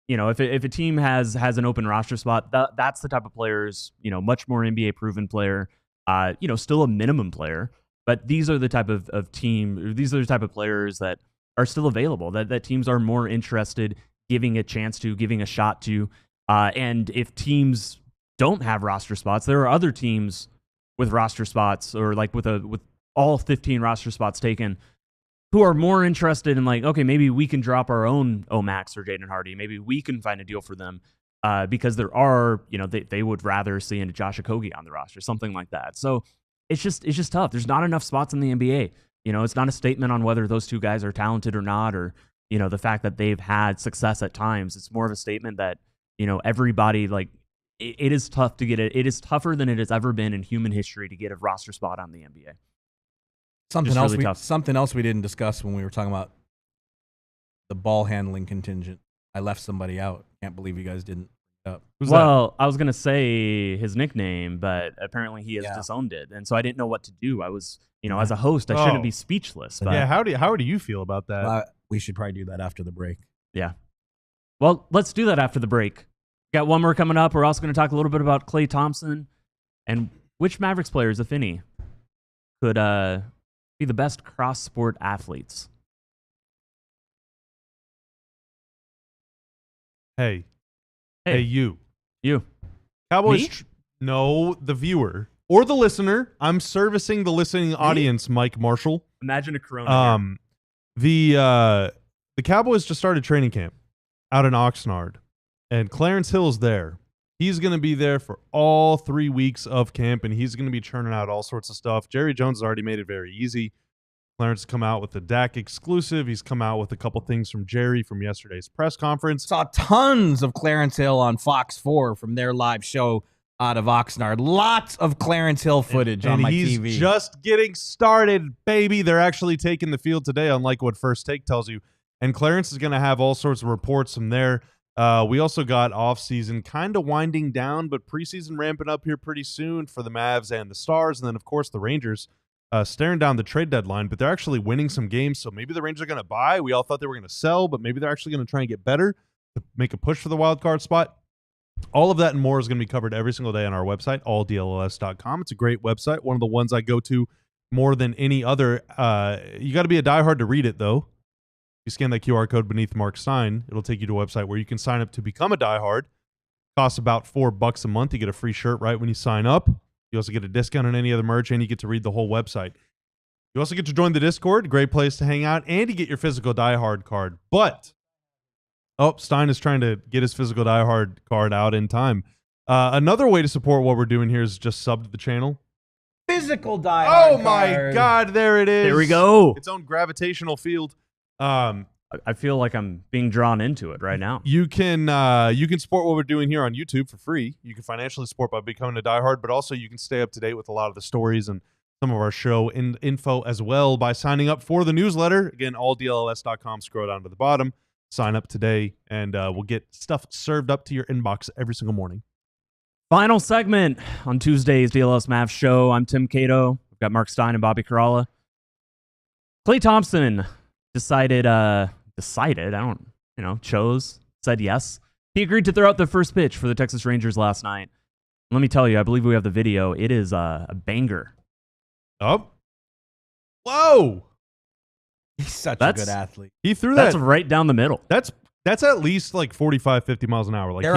if a team has an open roster spot, that's the type of players, much more NBA proven player, still a minimum player. But these are the type of these are the type of players that are still available, that teams are more interested giving a chance to, giving a shot to. And if teams don't have roster spots, there are other teams with roster spots, or like with all 15 roster spots taken, who are more interested in, like, okay, maybe we can drop our own Omax or Jaden Hardy. Maybe we can find a deal for them because there are, they would rather see a Josh Okogie on the roster, something like that. So it's just tough. There's not enough spots in the NBA. It's not a statement on whether those two guys are talented or not, or, the fact that they've had success at times. It's more of a statement that, everybody, like, it is tough to get it. It is tougher than it has ever been in human history to get a roster spot on the NBA. Something else we didn't discuss when we were talking about the ball handling contingent. I left somebody out. Can't believe you guys didn't. Who's well, that? I was gonna say his nickname, but apparently he has disowned it, and so I didn't know what to do. I was, as a host, I shouldn't be speechless. But yeah, how do you feel about that? We should probably do that after the break. Yeah. Well, let's do that after the break. Got one more coming up. We're also going to talk a little bit about Klay Thompson and which Mavericks players, if any, could be the best cross-sport athletes. Hey, you. Cowboys. No, the viewer or the listener. I'm servicing the listening audience, Mike Marshall. Imagine a Corona. The Cowboys just started training camp out in Oxnard, and Clarence Hill's there. He's going to be there for all 3 weeks of camp, and he's going to be churning out all sorts of stuff. Jerry Jones has already made it very easy. Clarence has come out with the Dak exclusive. He's come out with a couple things from Jerry from yesterday's press conference. Saw tons of Clarence Hill on Fox 4 from their live show out of Oxnard. Lots of Clarence Hill footage on my TV. He's just getting started, baby. They're actually taking the field today, unlike what First Take tells you. And Clarence is going to have all sorts of reports from there. We also got offseason kind of winding down, but preseason ramping up here pretty soon for the Mavs and the Stars. And then, of course, the Rangers staring down the trade deadline, but they're actually winning some games. So maybe the Rangers are going to buy. We all thought they were going to sell, but maybe they're actually going to try and get better to make a push for the wild card spot. All of that and more is going to be covered every single day on our website, alldlls.com. It's a great website, one of the ones I go to more than any other. You got to be a diehard to read it, though. You scan that QR code beneath Marc Stein, it'll take you to a website where you can sign up to become a diehard. Costs about $4 a month. You get a free shirt right when you sign up. You also get a discount on any other merch, and you get to read the whole website. You also get to join the Discord, great place to hang out, and you get your physical diehard card. But, Stein is trying to get his physical diehard card out in time. Another way to support what we're doing here is just sub to the channel. Physical diehard Oh my God, there it is. There we go. Its own gravitational field. I feel like I'm being drawn into it right now. You can support what we're doing here on YouTube for free. You can financially support by becoming a diehard, but also you can stay up to date with a lot of the stories and some of our show info as well by signing up for the newsletter. Again, alldlls.com. Scroll down to the bottom. Sign up today, and we'll get stuff served up to your inbox every single morning. Final segment on Tuesday's DLLS Mavs show. I'm Tim Cato. We've got Marc Stein and Bobby Caralla. Klay Thompson said yes. He agreed to throw out the first pitch for the Texas Rangers last night. Let me tell you, I believe we have the video. It is a banger. Oh. Whoa. He's such a good athlete. He threw That's that. right down the middle. That's at least like 45, 50 miles an hour. Like there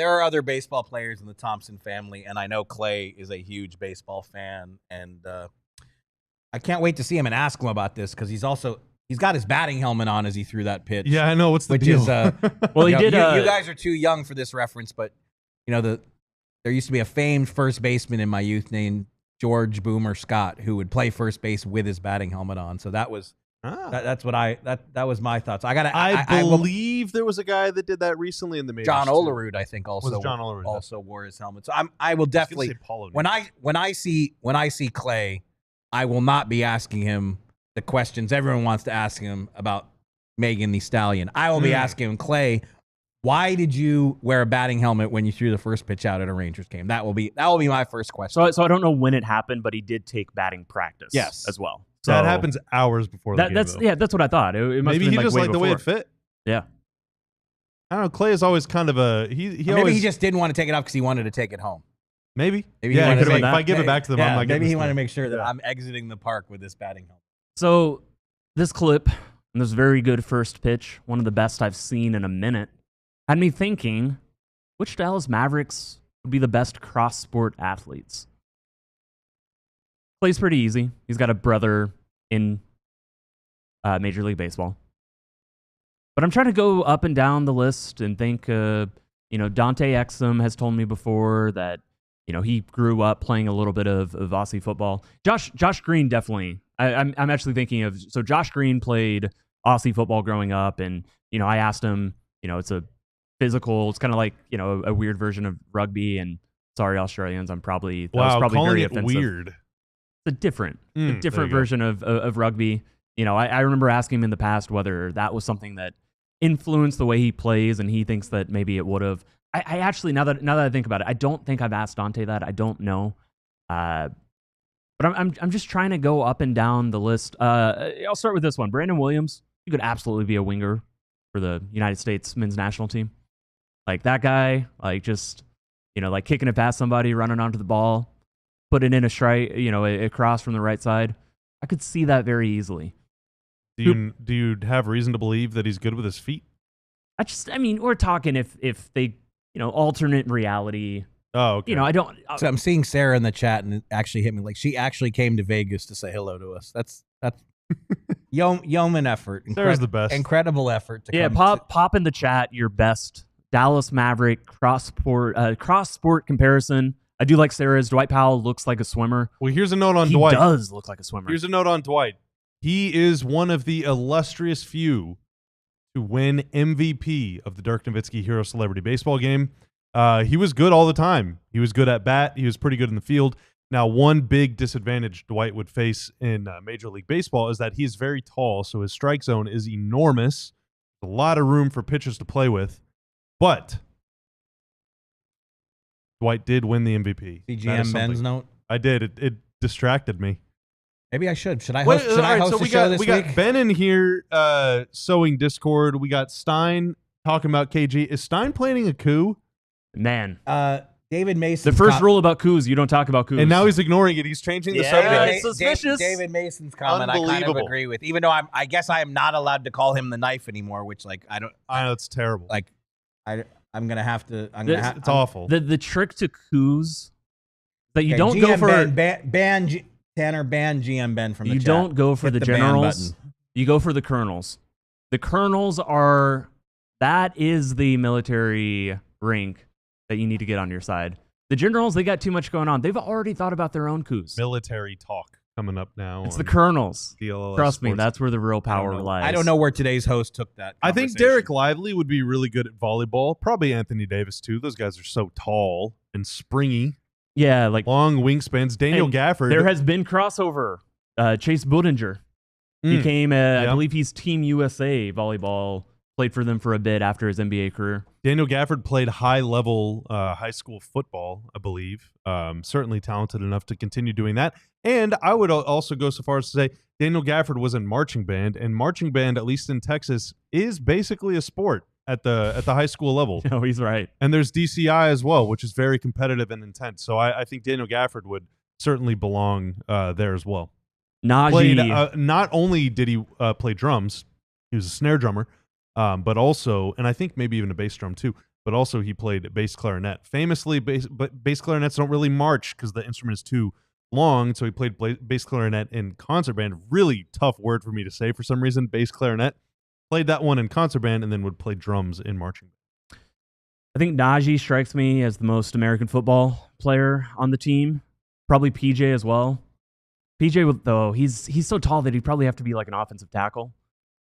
are other baseball players in the Thompson family, and I know Klay is a huge baseball fan, and I can't wait to see him and ask him about this because he's got his batting helmet on as he threw that pitch. Yeah, I know. What's the deal? Well, he did. You guys are too young for this reference, but there used to be a famed first baseman in my youth named George Boomer Scott who would play first base with his batting helmet on. So that was that was my thoughts. I believe there was a guy that did that recently in the majors. John Olerud, I think, also wore his helmet. So I will definitely when I see Klay, I will not be asking him the questions everyone wants to ask him about Megan Thee Stallion. I will be asking him, Klay, why did you wear a batting helmet when you threw the first pitch out at a Rangers game? That will be my first question. So I don't know when it happened, but he did take batting practice as well. So that happens hours before the game, that's what I thought. It must maybe have been he just liked the way it before. fit. Yeah. I don't know. Klay is always kind of a maybe he just didn't want to take it off because he wanted to take it home. Maybe yeah, if I give it back to them, I'm not maybe he wanted to make sure that I'm exiting the park with this batting helmet. So this clip and this very good first pitch, one of the best I've seen in a minute, had me thinking, which Dallas Mavericks would be the best cross-sport athletes? Klay's pretty easy. He's got a brother in Major League Baseball. But I'm trying to go up and down the list and think, Dante Exum has told me before that, he grew up playing a little bit of Aussie football. Josh Green definitely. I'm actually thinking of, so Josh Green played Aussie football growing up, and, I asked him, it's a physical, it's kind of like, a weird version of rugby, and sorry, Australians, that was probably very offensive. Weird. It's a different version of rugby. I remember asking him in the past whether that was something that influenced the way he plays, and he thinks that maybe it would have. I actually, now that I think about it, I don't think I've asked Dante that. I don't know. But I'm just trying to go up and down the list. I'll start with this one. Brandon Williams, you could absolutely be a winger for the United States men's national team. Like that guy, like just, like kicking it past somebody, running onto the ball, put it in a strike, across from the right side. I could see that very easily. Do you have reason to believe that he's good with his feet? We're talking if they, alternate reality. Oh, okay. I don't. So I'm seeing Sarah in the chat, and it actually hit me. Like she actually came to Vegas to say hello to us. That's yeoman effort. Sarah's the best. Incredible effort. Pop in the chat your best Dallas Maverick cross sport comparison. I do like Sarah's. Dwight Powell looks like a swimmer. Well, here's a note on Dwight. He does look like a swimmer. Here's a note on Dwight. He is one of the illustrious few to win MVP of the Dirk Nowitzki Hero Celebrity Baseball game. He was good all the time. He was good at bat. He was pretty good in the field. Now, one big disadvantage Dwight would face in Major League Baseball is that he's very tall, so his strike zone is enormous. A lot of room for pitchers to play with. But Dwight did win the MVP. CGM Ben's note? I did. It distracted me. Maybe I should. Should I host, should I host the show this week? We got Ben in here sowing discord. We got Stein talking about KG. Is Stein planning a coup? Man. David Mason. The first rule about coups, you don't talk about coups. And now he's ignoring it. He's changing the subject. It's suspicious. David Mason's comment, I kind of agree with. Even though I guess I am not allowed to call him the knife anymore, which I know it's terrible. I'm gonna have to. It's awful. The trick to coups that you don't go for Tanner ban GM Ben from the chat. You don't go for the generals. You go for the colonels. The colonels that is the military rank that you need to get on your side. The generals, they got too much going on. They've already thought about their own coups. Military talk coming up now. It's the colonels. DLLS Trust me, Sports. that's where the real power lies. I don't know where today's host took that I think Derek Lively would be really good at volleyball. Probably Anthony Davis, too. Those guys are so tall and springy. Yeah, like long wingspans. Daniel Gafford. There has been crossover. Chase Budinger became, I believe he's Team USA volleyball. Played for them for a bit after his NBA career. Daniel Gafford played high-level high school football, I believe. Certainly talented enough to continue doing that. And I would also go so far as to say Daniel Gafford was in marching band, and marching band, at least in Texas, is basically a sport at the high school level. No, he's right. And there's DCI as well, which is very competitive and intense. So I think Daniel Gafford would certainly belong there as well. Najee. Not only did he play drums, he was a snare drummer, but also, and I think maybe even a bass drum too, but also he played bass clarinet. Famously, bass clarinets don't really march because the instrument is too long, so he played bass clarinet in concert band. Really tough word for me to say for some reason, bass clarinet. Played that one in concert band and then would play drums in marching band. I think Najee strikes me as the most American football player on the team. Probably PJ as well. PJ, though, he's so tall that he'd probably have to be like an offensive tackle.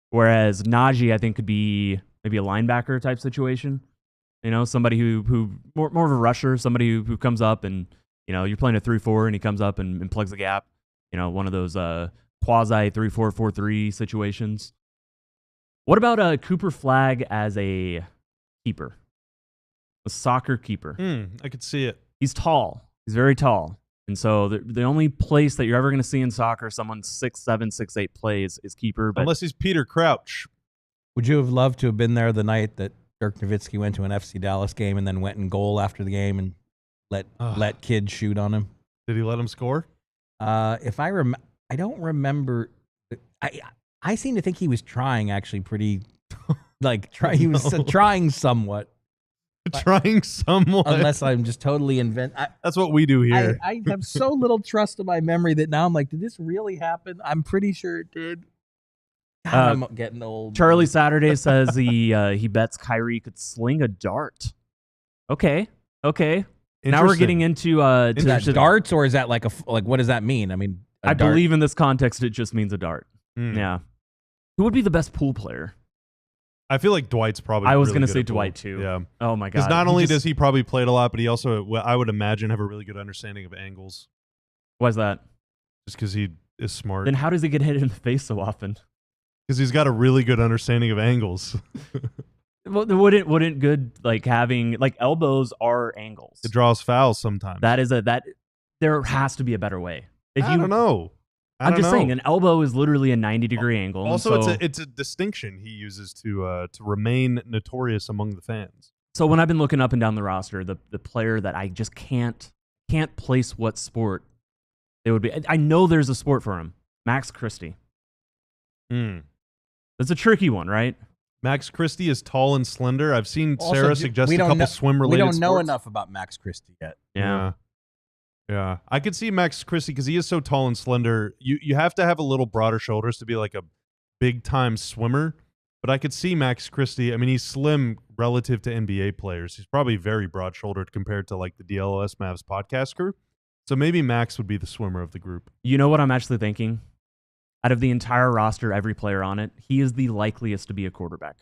Whereas Najee, I think, could be maybe a linebacker type situation. You know, somebody who more of a rusher, somebody who comes up and, you know, you're playing a 3-4 and he comes up and plugs the gap. You know, one of those quasi 3-4-4-3 situations. What about Cooper Flagg as a keeper? A soccer keeper. I could see it. He's tall. He's very tall. And so the only place that you're ever going to see in soccer someone 6'7", 6'8" plays is keeper. But unless he's Peter Crouch. Would you have loved to have been there the night that Dirk Nowitzki went to an FC Dallas game and then went in goal after the game and let kids shoot on him? Did he let him score? I don't remember. I seem to think he was trying actually pretty, he was trying somewhat. Trying somewhat. Unless I'm just totally That's what we do here. I have so little trust in my memory that now I'm like, did this really happen? I'm pretty sure it did. God, I'm getting old. Charlie Saturday says he bets Kyrie could sling a dart. Okay. Now we're getting into is that darts, or is that like what does that mean? I mean, I believe in this context it just means a dart. Yeah. Who would be the best pool player? I feel like Dwight's probably. I was really going to say at pool. Dwight too. Yeah. Oh my god. Because not only does he probably played a lot, but he also, I would imagine, have a really good understanding of angles. Why is that? Just because he is smart. Then how does he get hit in the face so often? Because he's got a really good understanding of angles. Well, wouldn't good having elbows are angles. It draws fouls sometimes. There has to be a better way. I don't know. I'm just saying, an elbow is literally a 90-degree angle. Also, it's a distinction he uses to remain notorious among the fans. So when I've been looking up and down the roster, the player that I just can't place what sport it would be. I know there's a sport for him. Max Christie. That's a tricky one, right? Max Christie is tall and slender. I've seen Sarah suggest a couple swim-related sports. We don't know sports. enough about Max Christie yet. Yeah, I could see Max Christie because he is so tall and slender. You have to have a little broader shoulders to be like a big-time swimmer. But I could see Max Christie. I mean, he's slim relative to NBA players. He's probably very broad-shouldered compared to the DLLS Mavs podcast crew. So maybe Max would be the swimmer of the group. You know what I'm actually thinking? Out of the entire roster, every player on it, he is the likeliest to be a quarterback.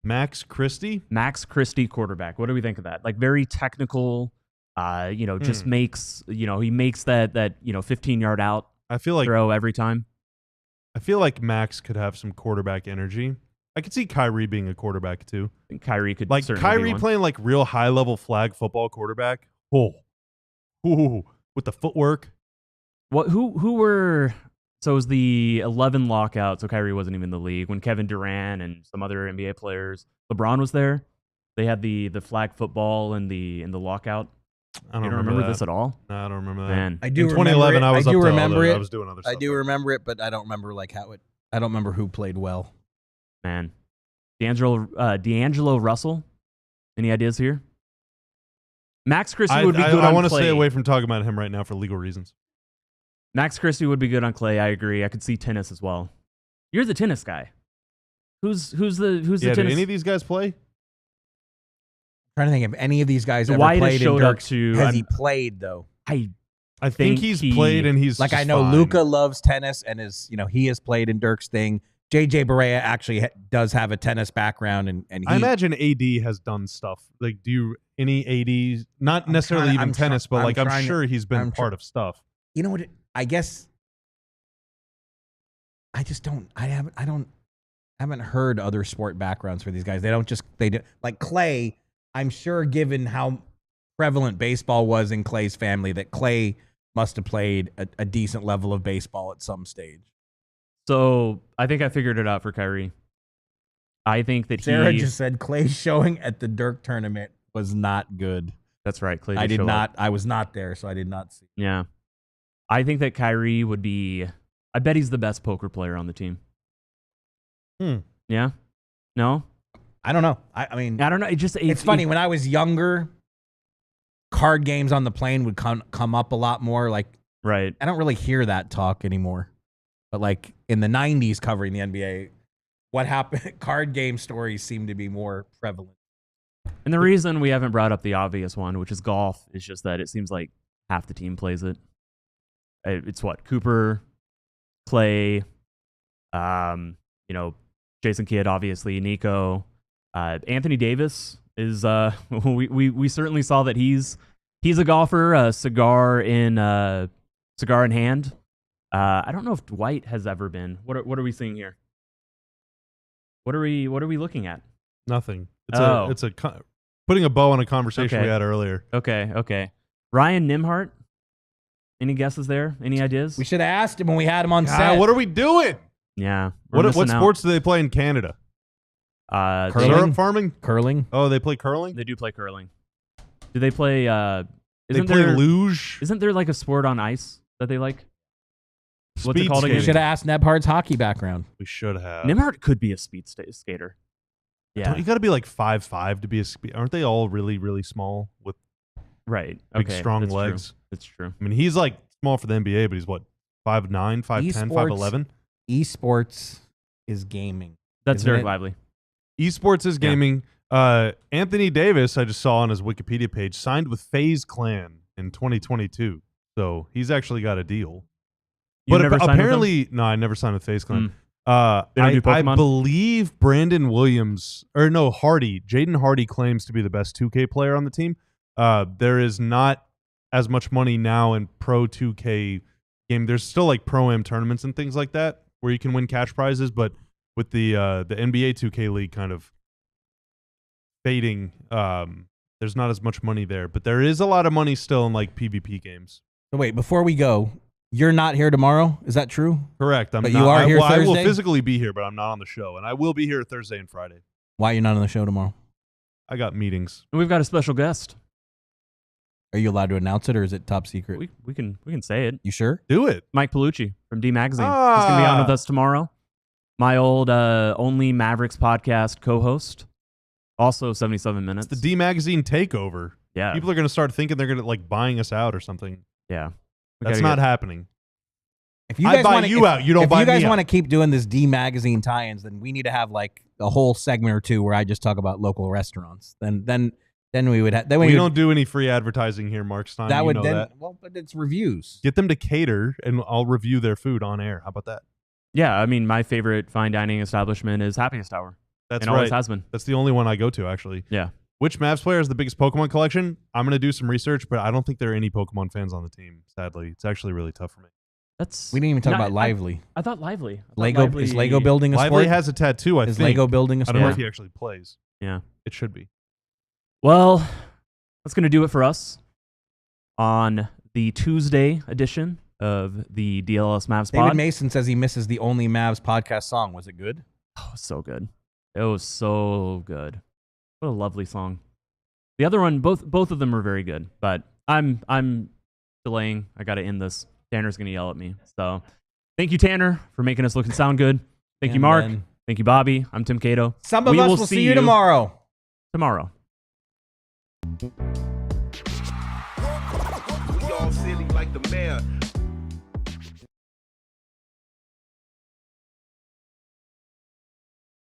Max Christie? Max Christie, quarterback. What do we think of that? Very technical. Just makes, he makes that 15-yard out throw every time. I feel like Max could have some quarterback energy. I could see Kyrie being a quarterback too. I think Kyrie could Kyrie playing real high-level flag football quarterback. With the footwork. Who were? So it was the 11 lockout. So Kyrie wasn't even in the league when Kevin Durant and some other NBA players. LeBron was there. They had the flag football and the lockout. I don't you don't remember this at all? No, I don't remember that. Man, I do. In 2011, I was up to remember other, it. I was doing other stuff. I do remember it, but I don't remember how it. I don't remember who played well. man, D'Angelo Russell. Any ideas here? Max Christie would be good on Klay. I want to stay away from talking about him right now for legal reasons. Max Christie would be good on Klay. I agree. I could see tennis as well. You're the tennis guy. Who's the tennis? Did any of these guys play? I'm trying to think if any of these guys ever Dwight played in Dirk's. Has he played though? I think he's played, and he's like, just I know fine. Luka loves tennis and he has played in Dirk's thing. JJ Barea actually does have a tennis background, and I imagine AD has done stuff. Like, do you any AD? Not necessarily even tennis, but like I'm sure he's been part of stuff. You know what? I guess I just don't. I haven't heard other sport backgrounds for these guys. They do like Klay. I'm sure, given how prevalent baseball was in Klay's family, that Klay must have played a decent level of baseball at some stage. So I think I figured it out for Kyrie. I think that Sarah just said Klay's showing at the Dirk tournament was not good. That's right. Klay I did not. I was not there, so I did not see. Yeah. I think that Kyrie would be. I bet he's the best poker player on the team. Yeah. No. I don't know. I mean, I don't know. It's funny. When I was younger, card games on the plane would come up a lot more. Like, right. I don't really hear that talk anymore. But like in the 90s covering the NBA, what happened? Card game stories seem to be more prevalent. And the reason we haven't brought up the obvious one, which is golf, is just that it seems like half the team plays it. It's what? Cooper, Klay, Jason Kidd, obviously, Nico. Anthony Davis is we certainly saw that he's a golfer, cigar in hand. I don't know if Dwight has ever been. What are we seeing here? What are we looking at? Nothing. It's putting a bow on a conversation we had earlier. Okay. Ryan Nimhart. Any guesses there? Any ideas? We should have asked him when we had him on set. What are we doing? Yeah. What sports do they play in Canada? Curling? Farming? Curling. Oh, they play curling? They do play curling. Do they play they play luge? Isn't there like a sport on ice that they like? What's Speed it called again? We should have asked Nebhard's hockey background. We should have. Nimhart could be a speed skater. Yeah. You got to be like 5'5" to be aren't they all really, really small with big, strong legs? That's true. I mean, he's like small for the NBA, but he's what, 5'9", 5'10", 5'11"? Esports is gaming. That's very lively. Esports is gaming. Anthony Davis, I just saw on his Wikipedia page, signed with FaZe Clan in 2022. So he's actually got a deal. But apparently, no, I never signed with FaZe Clan. I believe Brandon Williams, Jaden Hardy claims to be the best 2K player on the team. There is not as much money now in Pro 2K game. There's still like Pro-Am tournaments and things like that where you can win cash prizes, but with the NBA 2K League kind of fading, there's not as much money there. But there is a lot of money still in like PvP games. So wait, before we go, you're not here tomorrow? Is that true? Correct. But you are here Thursday? I will physically be here, but I'm not on the show. And I will be here Thursday and Friday. Why are you not on the show tomorrow? I got meetings. We've got a special guest. Are you allowed to announce it, or is it top secret? We can say it. You sure? Do it. Mike Pellucci from D Magazine. He's going to be on with us tomorrow. My old Only Mavericks podcast co-host. Also 77 minutes. It's the D Magazine takeover. Yeah. People are going to start thinking they're going to like buying us out or something. Yeah. That's not happening. If you guys buy you out, you don't buy me out. If you guys want to keep doing this D Magazine tie-ins, then we need to have like a whole segment or two where I just talk about local restaurants. Then we would have. We don't do any free advertising here, Marc Stein. That would that. Well, but it's reviews. Get them to cater, and I'll review their food on air. How about that? Yeah, I mean, my favorite fine dining establishment is Happiest Hour. That's and right. Always has been. That's the only one I go to, actually. Yeah. Which Mavs player has the biggest Pokemon collection? I'm going to do some research, but I don't think there are any Pokemon fans on the team, sadly. It's actually really tough for me. We didn't even talk about Lively. I thought Lively. Is Lego building a sport? Lively has a tattoo, I think. Is Lego building a sport? I don't know if he actually plays. Yeah. It should be. Well, that's going to do it for us on the Tuesday edition of the DLLS Mavs David pod. Mason says he misses the only Mavs podcast song. Was it good? Oh, so good. It was so good. What a lovely song. The other one, both of them are very good, but I'm delaying. I got to end this. Tanner's going to yell at me. So thank you, Tanner, for making us look and sound good. Thank you, Mark. Thank you, Bobby. I'm Tim Cato. Some of us will see you tomorrow. Tomorrow. We all silly like the mayor.